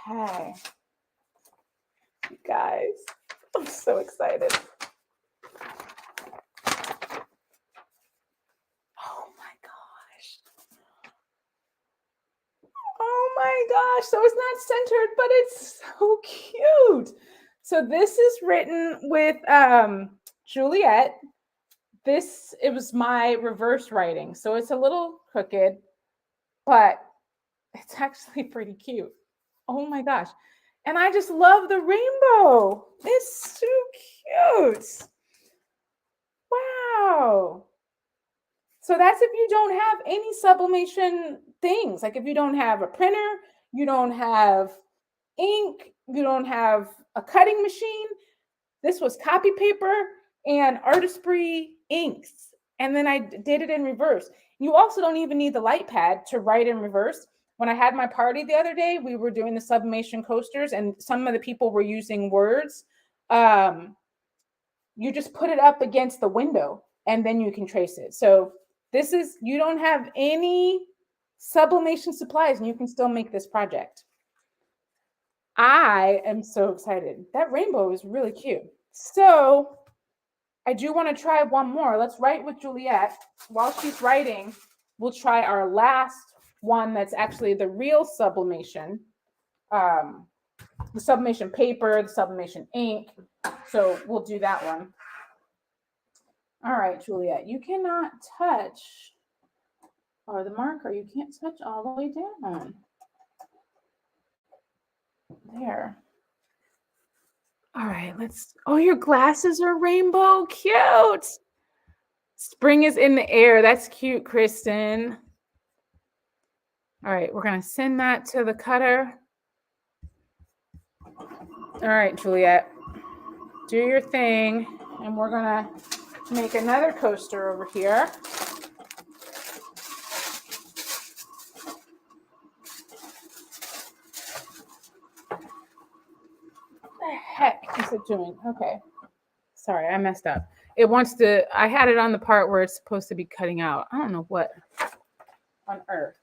Okay. You guys, I'm so excited. Oh my gosh. Oh my gosh. So it's not centered, but it's so cute. So this is written with Juliet. It was my reverse writing. So it's a little crooked, but it's actually pretty cute. Oh my gosh. And I just love the rainbow. It's so cute. Wow. So that's if you don't have any sublimation things. Like if you don't have a printer, you don't have ink, you don't have a cutting machine. This was copy paper and artistry inks. And then I did it in reverse. You also don't even need the light pad to write in reverse. When I had my party the other day, we were doing the sublimation coasters and some of the people were using words. You just put it up against the window and then you can trace it. So you don't have any sublimation supplies and you can still make this project. I am so excited. That rainbow is really cute. So I do want to try one more. Let's write with Juliet. While she's writing, we'll try our last one that's actually the real sublimation. The sublimation paper, the sublimation ink. So we'll do that one. All right, Juliet, you cannot touch, or the marker, you can't touch all the way down. There. All right, oh, your glasses are rainbow. Cute. Spring is in the air. That's cute, Kristen. All right, we're going to send that to the cutter. All right, Juliet, do your thing. And we're going to make another coaster over here. What the heck is it doing? Okay. Sorry, I messed up. I had it on the part where it's supposed to be cutting out. I don't know what on earth.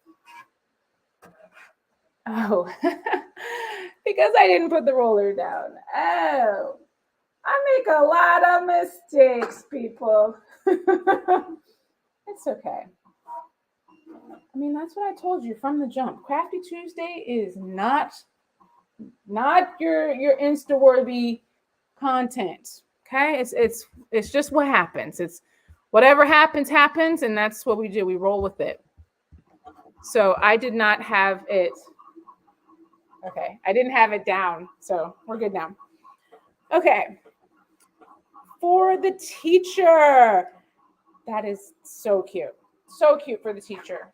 Oh, because I didn't put the roller down. Oh, I make a lot of mistakes, people. It's okay. I mean, that's what I told you from the jump. Crafty Tuesday is not your Insta-worthy content. Okay, it's just what happens. It's whatever happens, and that's what we do. We roll with it. So I did not have it. Okay, I didn't have it down, so we're good now. Okay, for the teacher. That is so cute. So cute for the teacher.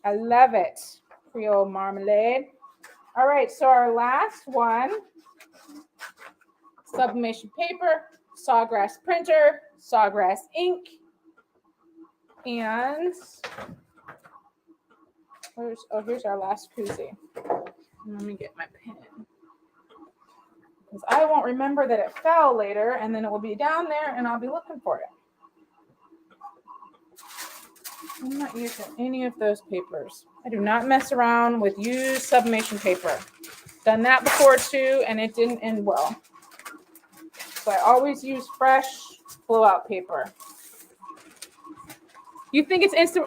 I love it. Creole marmalade. All right, so our last one, sublimation paper, sawgrass printer, sawgrass ink, and here's our last koozie. Let me get my pen. Because I won't remember that it fell later, and then it will be down there, and I'll be looking for it. I'm not using any of those papers. I do not mess around with used sublimation paper. Done that before too, and it didn't end well. So I always use fresh blowout paper. You think it's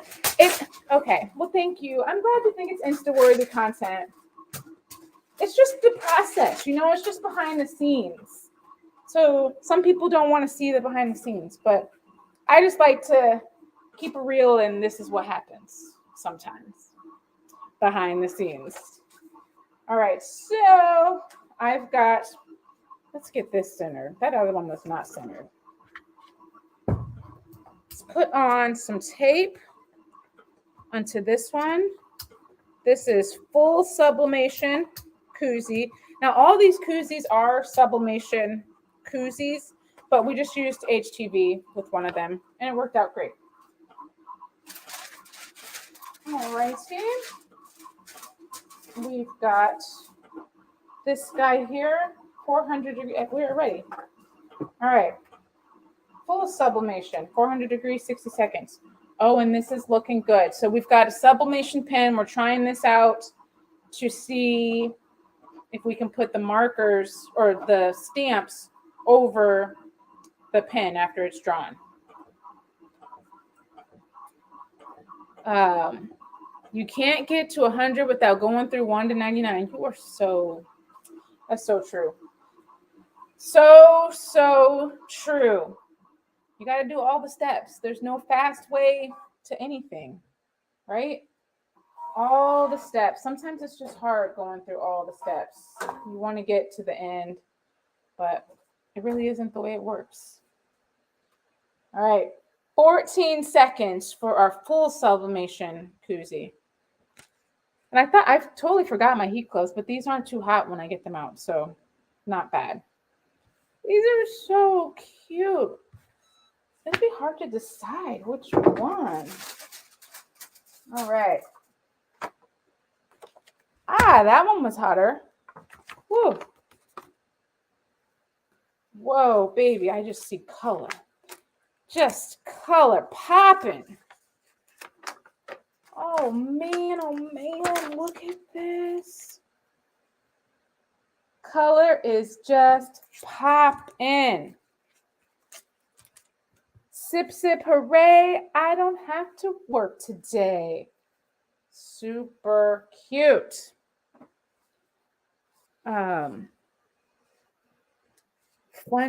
okay. Well, thank you. I'm glad you think it's Insta-worthy content. It's just the process, it's just behind the scenes. So some people don't want to see the behind the scenes, but I just like to keep it real, and this is what happens sometimes behind the scenes. All right, so let's get this centered. That other one was not centered. put on some tape onto this one. This is full sublimation koozie. Now, all these koozies are sublimation koozies, but we just used HTV with one of them, and it worked out great. All righty. We've got this guy here, 400 degrees. We're ready. All right. Full sublimation, 400 degrees, 60 seconds. Oh, and this is looking good. So we've got a sublimation pen. We're trying this out to see if we can put the markers or the stamps over the pen after it's drawn. You can't get to 100 without going through 1 to 99. You are that's so true. So true. You got to do all the steps. There's no fast way to anything, right? All the steps. Sometimes it's just hard going through all the steps. You want to get to the end, but it really isn't the way it works. All right, 14 seconds for our full sublimation koozie. And I totally forgot my heat clothes, but these aren't too hot when I get them out, so not bad. These are so cute. It'd be hard to decide which one. All right. That one was hotter. Woo. Whoa, baby, I just see color. Just color popping. Oh man, look at this. Color is just popping. Sip, sip, hooray. I don't have to work today. Super cute. Fun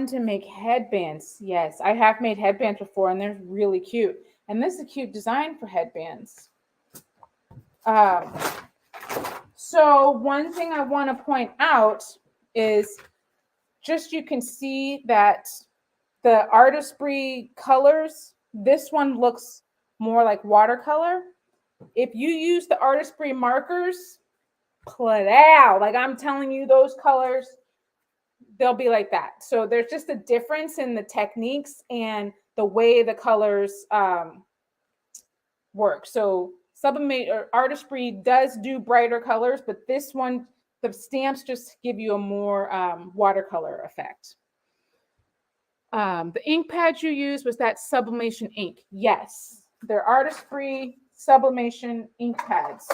to make headbands. Yes, I have made headbands before, and they're really cute. And this is a cute design for headbands. So one thing I want to point out is just you can see that the artistry colors, this one looks more like watercolor. If you use the artistry markers, like I'm telling you, those colors, they'll be like that. So there's just a difference in the techniques and the way the colors work. So artistry does do brighter colors, but this one, the stamps just give you a more watercolor effect. The ink pads you used, was that sublimation ink? Yes, they're artist-free sublimation ink pads.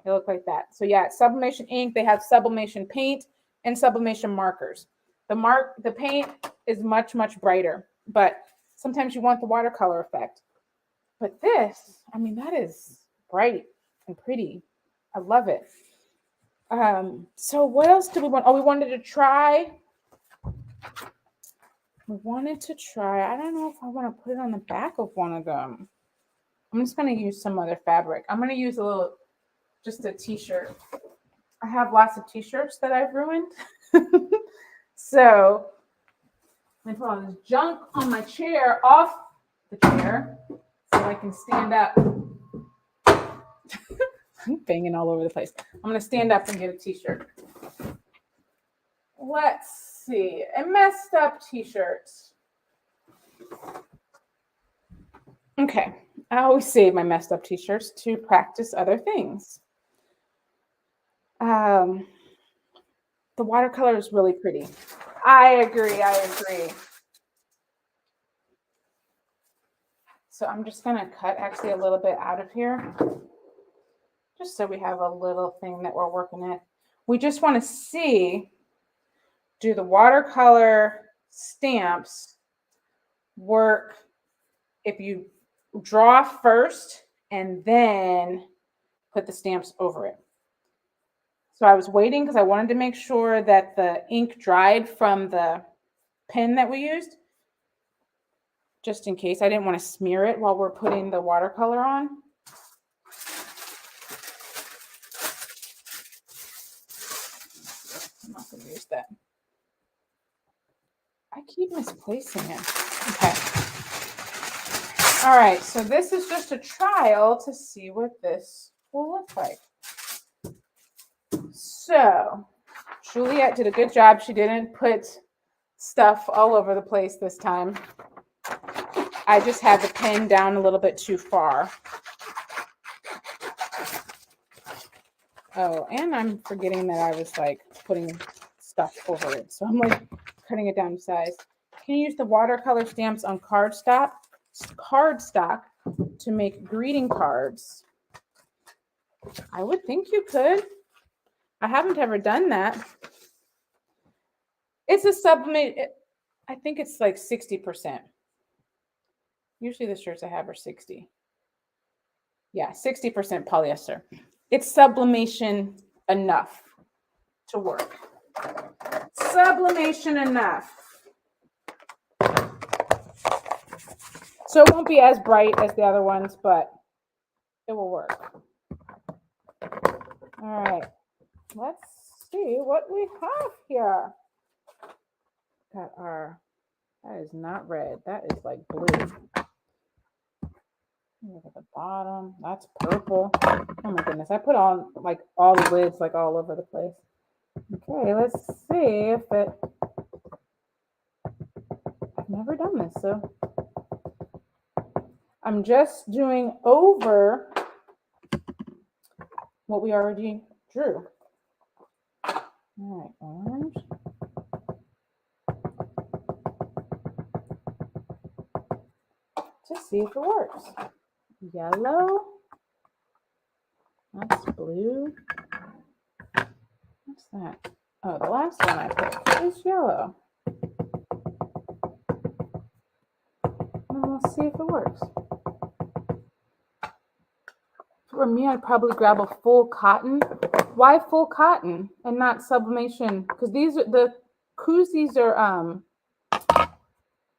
They look like that. So yeah, sublimation ink. They have sublimation paint and sublimation markers. The paint is much, much brighter, but sometimes you want the watercolor effect. But this, I mean, that is bright and pretty. I love it. So what else do we want? Oh, we wanted to try. I don't know if I want to put it on the back of one of them. I'm just going to use some other fabric. I'm going to use just a t-shirt. I have lots of t-shirts that I've ruined. So I put all this junk on my chair, off the chair, so I can stand up. I'm banging all over the place. I'm going to stand up and get a t-shirt. Let's see. A messed up t-shirt. Okay. I always save my messed up t-shirts to practice other things. The watercolor is really pretty. I agree. So I'm just going to cut actually a little bit out of here, just so we have a little thing that we're working at. We just want to see, do the watercolor stamps work if you draw first and then put the stamps over it? So I was waiting because I wanted to make sure that the ink dried from the pen that we used, just in case. I didn't want to smear it while we're putting the watercolor on. I'm not going to use that. I keep misplacing it. Okay. All right, so this is just a trial to see what this will look like. So Juliet did a good job. She didn't put stuff all over the place this time. I just had the pen down a little bit too far. Oh, and I'm forgetting that I was like putting stuff over it. So I'm like cutting it down to size. Can you use the watercolor stamps on cardstock to make greeting cards? I would think you could. I haven't ever done that. It's a sublimate. I think it's like 60%. Usually the shirts I have are 60. Yeah, 60% polyester. It's sublimation enough to work. Sublimation enough. So it won't be as bright as the other ones, but it will work. All right, let's see what we have here. Got our, that is not red. That is like blue. Look at the bottom. That's purple. Oh my goodness. I put on like all the lids like all over the place. Okay, let's see if it, I've never done this, so I'm just doing over what we already drew. All right, orange. Just see if it works. Yellow. That's blue. What's that? Oh, the last one I picked is yellow. And we'll see if it works. For me, I'd probably grab a full cotton. Why full cotton and not sublimation? Because these are the koozies are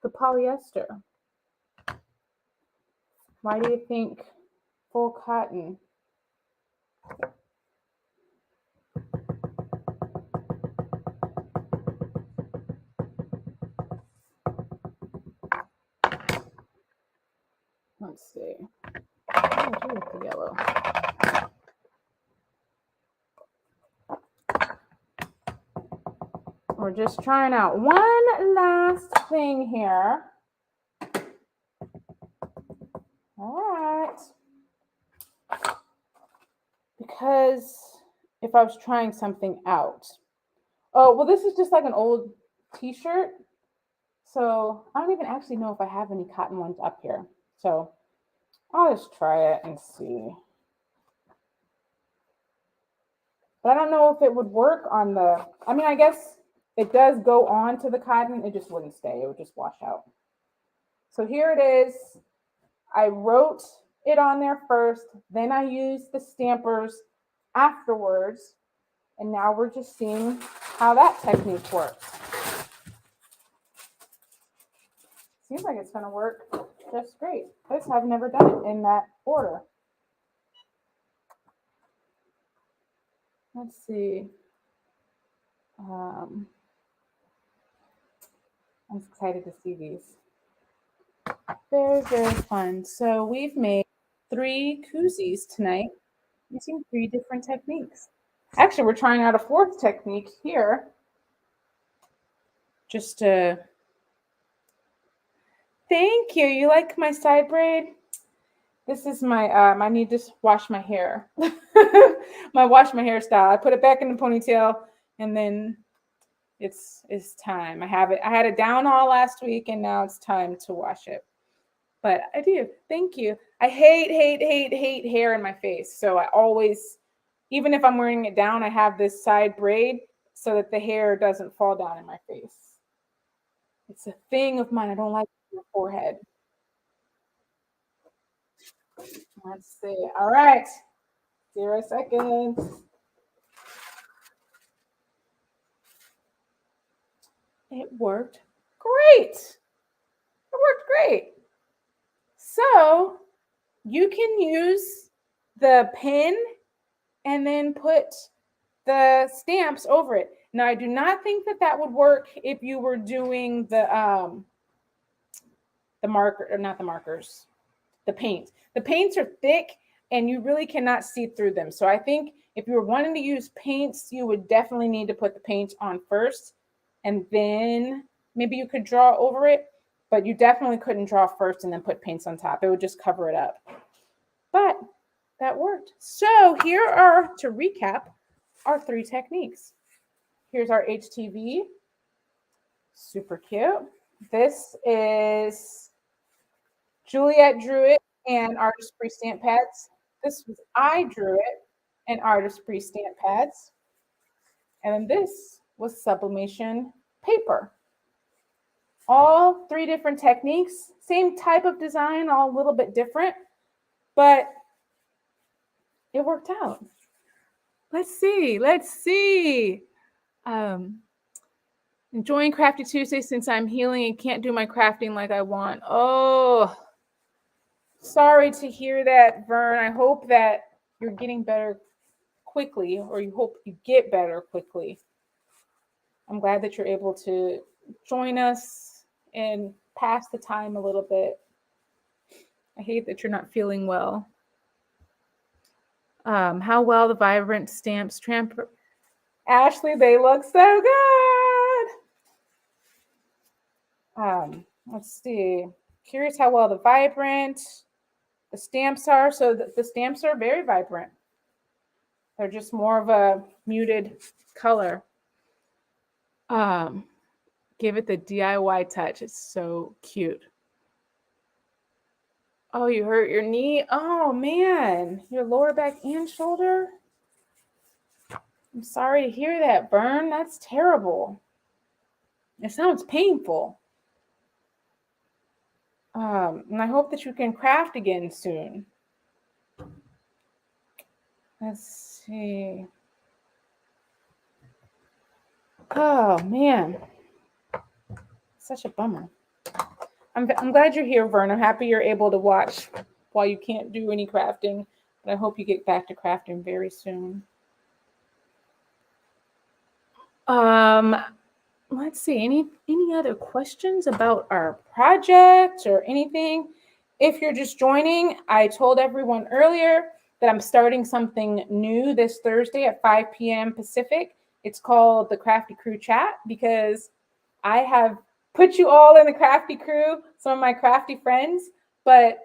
the polyester. Why do you think full cotton? Let's see. What do I do with the yellow? We're just trying out one last thing here. All right. Because if I was trying something out. Oh, well, this is just like an old t-shirt. So I don't even actually know if I have any cotton ones up here. So I'll just try it and see. But I don't know if it would work on the, I mean, I guess it does go on to the cotton. It just wouldn't stay. It would just wash out. So here it is. I wrote it on there first. Then I used the stampers afterwards. And now we're just seeing how that technique works. Seems like it's going to work just great. I've never done it in that order. Let's see. I'm excited to see these. Very, very fun. So we've made 3 koozies tonight using 3 different techniques. Actually, we're trying out a 4th technique here. Just to... Thank you. You like my side braid? This is my, I need to wash my hair. My wash my hair style. I put it back in the ponytail and then it's time. I had it down all last week and now it's time to wash it. But I do. Thank you. I hate hair in my face. So I always, even if I'm wearing it down, I have this side braid so that the hair doesn't fall down in my face. It's a thing of mine. I don't like your forehead. Let's see. All right. 0 seconds. It worked great. It worked great. So you can use the pen and then put the stamps over it. Now, I do not think that would work if you were doing the marker, or not the markers. the paint. The paints are thick and you really cannot see through them. So I think if you were wanting to use paints, you would definitely need to put the paint on first and then maybe you could draw over it, but you definitely couldn't draw first and then put paints on top. It would just cover it up. But that worked. So here are, to recap, our 3 techniques. Here's our HTV. Super cute. This is Juliet drew it and Artist Free stamp pads. This was I drew it and Artist Free stamp pads. And then this was sublimation paper. All 3 different techniques, same type of design, all a little bit different, but it worked out. Let's see. Enjoying Crafty Tuesday since I'm healing and can't do my crafting like I want. Oh, sorry to hear that, Vern. I hope that you're getting better quickly, or you hope you get better quickly. I'm glad that you're able to join us and pass the time a little bit. I hate that you're not feeling well. How well the vibrant stamps Ashley, they look so good. Let's see. Curious how well the stamps are. So the stamps are very vibrant. They're just more of a muted color. Give it the DIY touch. It's so cute. Oh, you hurt your knee? Oh, man. Your lower back and shoulder? I'm sorry to hear that, Vern. That's terrible. It sounds painful. And I hope that you can craft again soon. Let's see. Oh, man. Such a bummer. I'm glad you're here, Vern. I'm happy you're able to watch while you can't do any crafting. But I hope you get back to crafting very soon. Let's see. Any other questions about our project or anything? If you're just joining, I told everyone earlier that I'm starting something new this Thursday at 5 p.m. Pacific. It's called the Crafty Crew Chat because I have put you all in the Crafty Crew, some of my crafty friends. But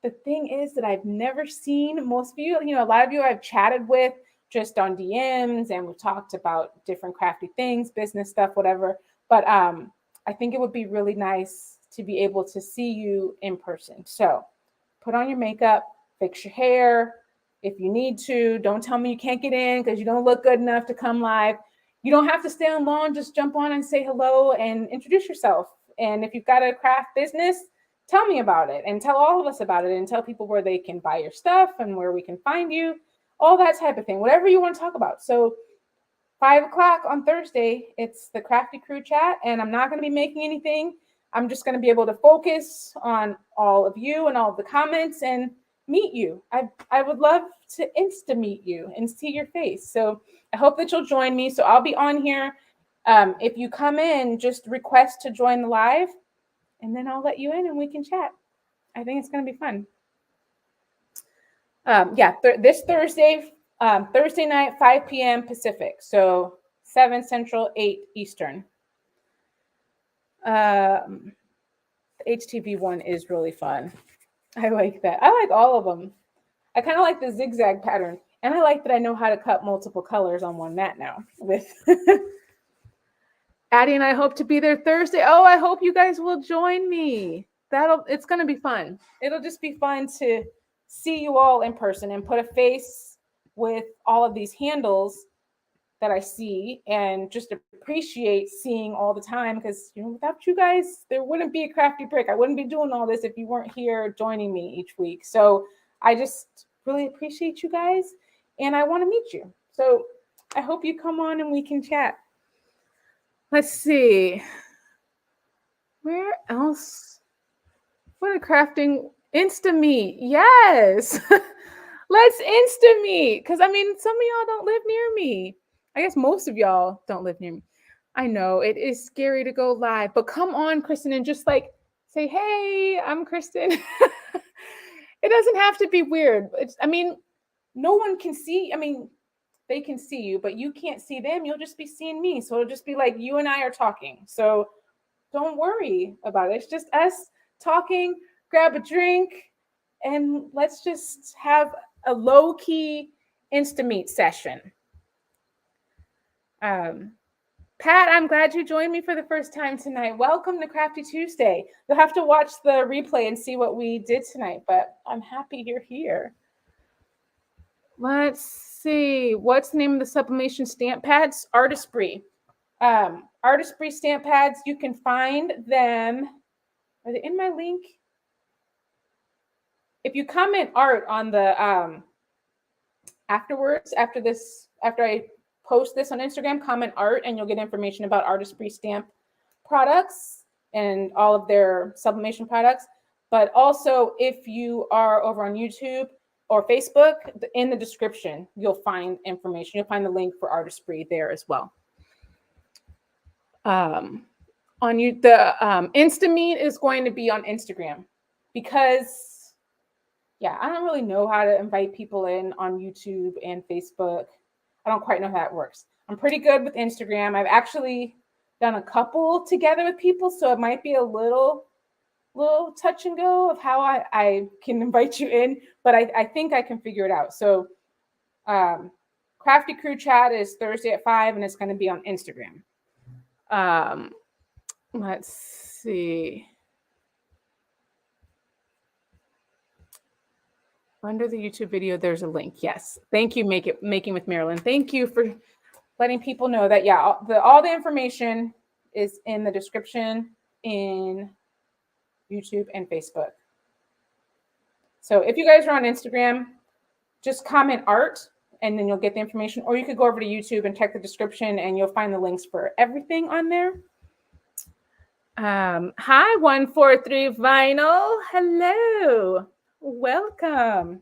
the thing is that I've never seen most of you, a lot of you I've chatted with just on DMs and we've talked about different crafty things, business stuff, whatever. But I think it would be really nice to be able to see you in person. So put on your makeup, fix your hair. If you need to, don't tell me you can't get in because you don't look good enough to come live. You don't have to stay on long. Just jump on and say hello and introduce yourself. And if you've got a craft business, tell me about it and tell all of us about it and tell people where they can buy your stuff and where we can find you, all that type of thing, whatever you want to talk about. So 5 o'clock on Thursday, it's the Crafty Crew Chat, and I'm not going to be making anything. I'm just going to be able to focus on all of you and all of the comments and meet you. I would love to insta-meet you and see your face. So I hope that you'll join me. So I'll be on here. If you come in, just request to join the live, and then I'll let you in and we can chat. I think it's going to be fun. This Thursday, Thursday night, 5 p.m. Pacific. So 7 Central, 8 Eastern. The HTV one is really fun. I like that. I like all of them. I kind of like the zigzag pattern. And I like that I know how to cut multiple colors on one mat now. With Addie and I hope to be there Thursday. Oh, I hope you guys will join me. It's going to be fun. It'll just be fun to see you all in person and put a face with all of these handles that I see and just appreciate seeing all the time because, without you guys, there wouldn't be a Crafty Brick. I wouldn't be doing all this if you weren't here joining me each week. So I just really appreciate you guys and I want to meet you. So I hope you come on and we can chat. Let's see. Where else? What a crafting Insta-meet. Yes. Let's Insta-meet. Because, some of y'all don't live near me. I guess most of y'all don't live near me. I know it is scary to go live, but come on, Kristen, and just say, hey, I'm Kristen. It doesn't have to be weird. I mean, no one can see. I mean, they can see you, but you can't see them. You'll just be seeing me. So it'll just be like you and I are talking. So don't worry about it. It's just us talking, grab a drink, and let's just have a low key Insta meet session. Um, Pat, I'm glad you joined me for the first time tonight. Welcome to Crafty Tuesday. You'll have to watch the replay and see what we did tonight, but I'm happy you're here. Let's see. What's the name of the sublimation stamp pads? Artistry. Artistry stamp pads. You can find them. Are they in my link? If you comment art on the afterwards, after I post this on Instagram, comment art and you'll get information about Artistry stamp products and all of their sublimation products. But also, if you are over on YouTube or Facebook, in the description, you'll find information. You'll find the link for Artistry there as well. On you, the Insta Meet is going to be on Instagram because, yeah, I don't really know how to invite people in on YouTube and Facebook. I don't quite know how it works. I'm pretty good with Instagram. I've actually done a couple together with people, so it might be a little touch and go of how I can invite you in, but I think I can figure it out. So Crafty Crew Chat is Thursday at 5, and it's going to be on Instagram. Let's see. Under the YouTube video, there's a link. Yes. Thank you, Making with Marilyn. Thank you for letting people know that, yeah, all the information is in the description in YouTube and Facebook. So if you guys are on Instagram, just comment art and then you'll get the information. Or you could go over to YouTube and check the description and you'll find the links for everything on there. Hi, 143 Vinyl. Hello. Welcome.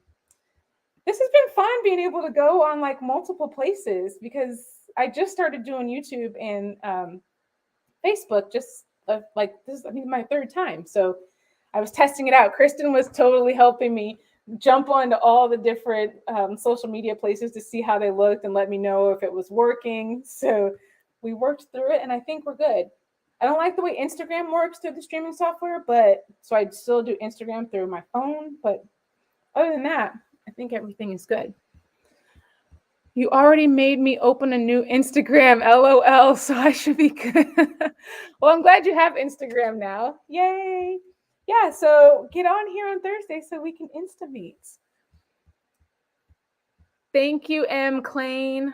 This has been fun being able to go on like multiple places because I just started doing YouTube and Facebook just like this. I mean, my third time. So I was testing it out. Kristen was totally helping me jump onto all the different social media places to see how they looked and let me know if it was working. So we worked through it and I think we're good. I don't like the way Instagram works through the streaming software, but so I still do Instagram through my phone. But other than that, I think everything is good. You already made me open a new Instagram, LOL, so I should be good. Well, I'm glad you have Instagram now. Yay. Yeah, so get on here on Thursday so we can Insta meet. Thank you, M. Klein.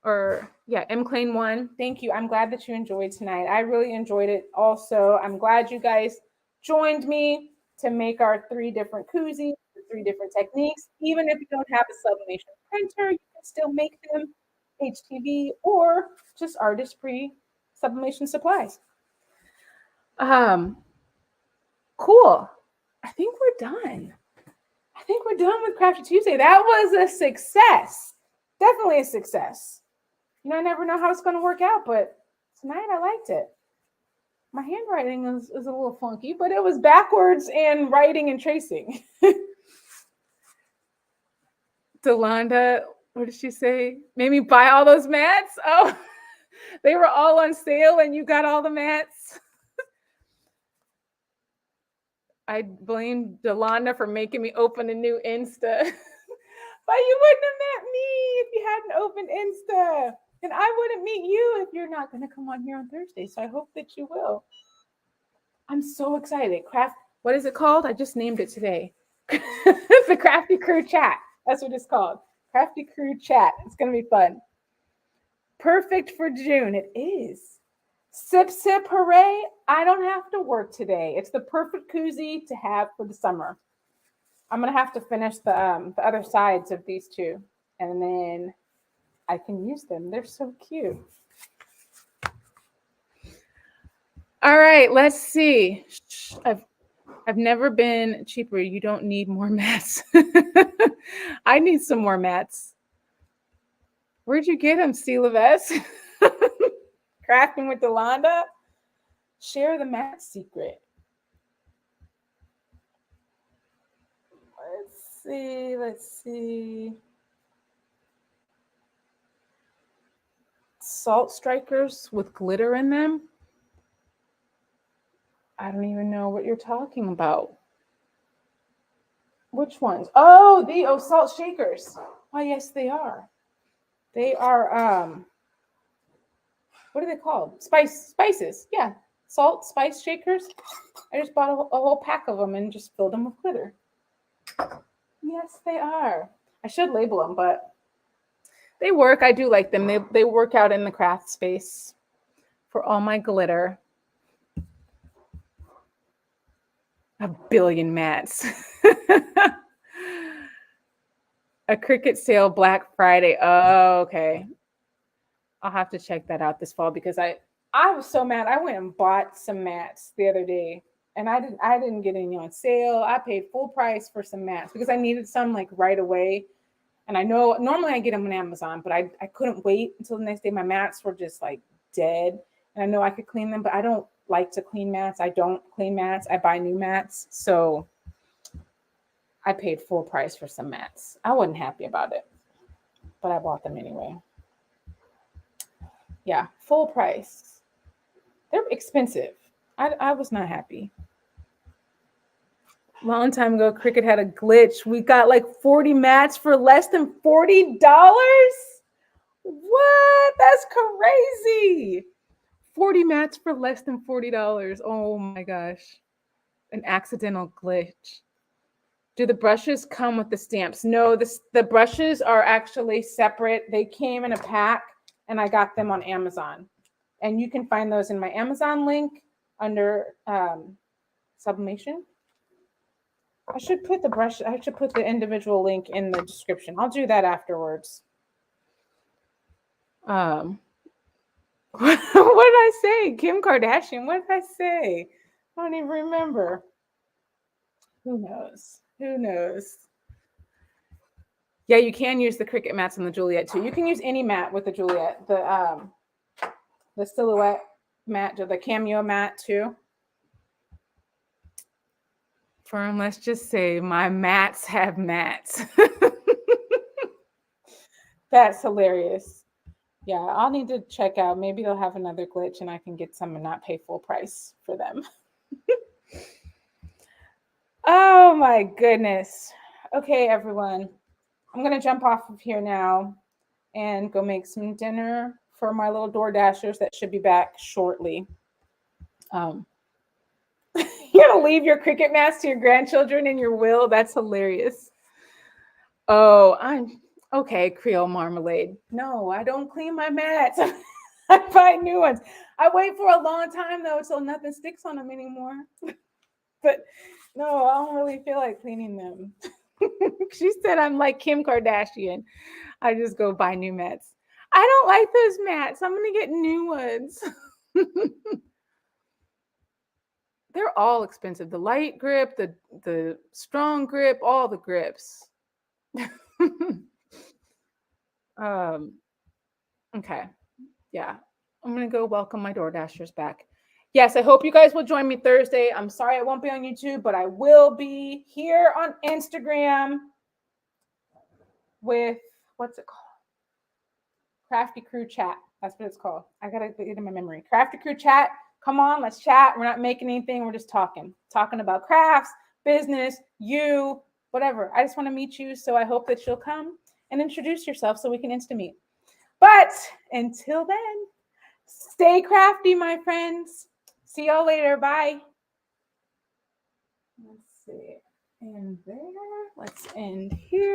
M. Klein 1. Thank you. I'm glad that you enjoyed tonight. I really enjoyed it also. I'm glad you guys joined me to make our 3 different koozies, 3 different techniques. Even if you don't have a sublimation printer, you can still make them HTV or just artist-free sublimation supplies. Cool. I think we're done. With Crafty Tuesday. That was a success. Definitely a success. I never know how it's going to work out, but tonight I liked it. My handwriting is a little funky, but it was backwards and writing and tracing. Delonda, what did she say? Made me buy all those mats? Oh, they were all on sale and you got all the mats? I blame Delonda for making me open a new Insta. But you wouldn't have met me if you hadn't opened Insta. And I wouldn't meet you if you're not going to come on here on Thursday. So I hope that you will. I'm so excited. What is it called? I just named it today. The Crafty Crew Chat. That's what it's called. Crafty Crew Chat. It's going to be fun. Perfect for June. It is. Sip, sip, hooray. I don't have to work today. It's the perfect koozie to have for the summer. I'm going to have to finish the other sides of these 2. And then I can use them. They're so cute. All right, let's see. I've never been cheaper. You don't need more mats. I need some more mats. Where'd you get them, C. Levesque? Crafting with Delonda? Share the mat secret. Let's see. Salt strikers with glitter in them. I don't even know what you're talking about. Which ones? Oh, salt shakers. Why, yes, they are. They are what are they called? Spices. Yeah. Salt spice shakers. I just bought a whole pack of them and just filled them with glitter. Yes, they are. I should label them, but they work. I do like them. They work out in the craft space for all my glitter. A billion mats. A Cricut sale Black Friday. Oh, okay. I'll have to check that out this fall because I was so mad. I went and bought some mats the other day and I didn't get any on sale. I paid full price for some mats because I needed some like right away. And I know normally I get them on Amazon, but I couldn't wait until the next day. My mats were just like dead. And I know I could clean them, but I don't like to clean mats. I don't clean mats. I buy new mats. So I paid full price for some mats. I wasn't happy about it, but I bought them anyway. Yeah, full price. They're expensive. I was not happy. Long time ago, Cricut had a glitch. We got like 40 mats for less than $40. What? That's crazy. 40 mats for less than $40. Oh my gosh. An accidental glitch. Do the brushes come with the stamps? No, the brushes are actually separate. They came in a pack and I got them on Amazon. And you can find those in my Amazon link under sublimation. I should put the individual link in the description. I'll do that afterwards. What did I say? Kim Kardashian. What did I say? I don't even remember. Who knows? Who knows? Yeah, you can use the Cricut mats on the Juliet too. You can use any mat with the Juliet. The silhouette mat or the cameo mat too. Firm, let's just say my mats have mats. That's hilarious. Yeah, I'll need to check out. Maybe they'll have another glitch and I can get some and not pay full price for them. Oh my goodness. Okay, everyone. I'm going to jump off of here now and go make some dinner for my little Door Dashers that should be back shortly. You're going to leave your Cricut mats to your grandchildren in your will? That's hilarious. Oh, I'm okay, Creole Marmalade. No, I don't clean my mats. I buy new ones. I wait for a long time, though, so nothing sticks on them anymore. But no, I don't really feel like cleaning them. She said I'm like Kim Kardashian. I just go buy new mats. I don't like those mats. I'm going to get new ones. They're all expensive. The light grip, the strong grip, all the grips. Okay. Yeah. I'm going to go welcome my Door Dashers back. Yes, I hope you guys will join me Thursday. I'm sorry I won't be on YouTube, but I will be here on Instagram with, what's it called? Crafty Crew Chat. That's what it's called. I got to get it in my memory. Crafty Crew Chat. Come on, let's chat. We're not making anything. We're just talking about crafts, business, you, whatever. I just want to meet you. So I hope that you'll come and introduce yourself so we can insta-meet. But until then, stay crafty, my friends. See y'all later. Bye. Let's see. And there. Let's end here.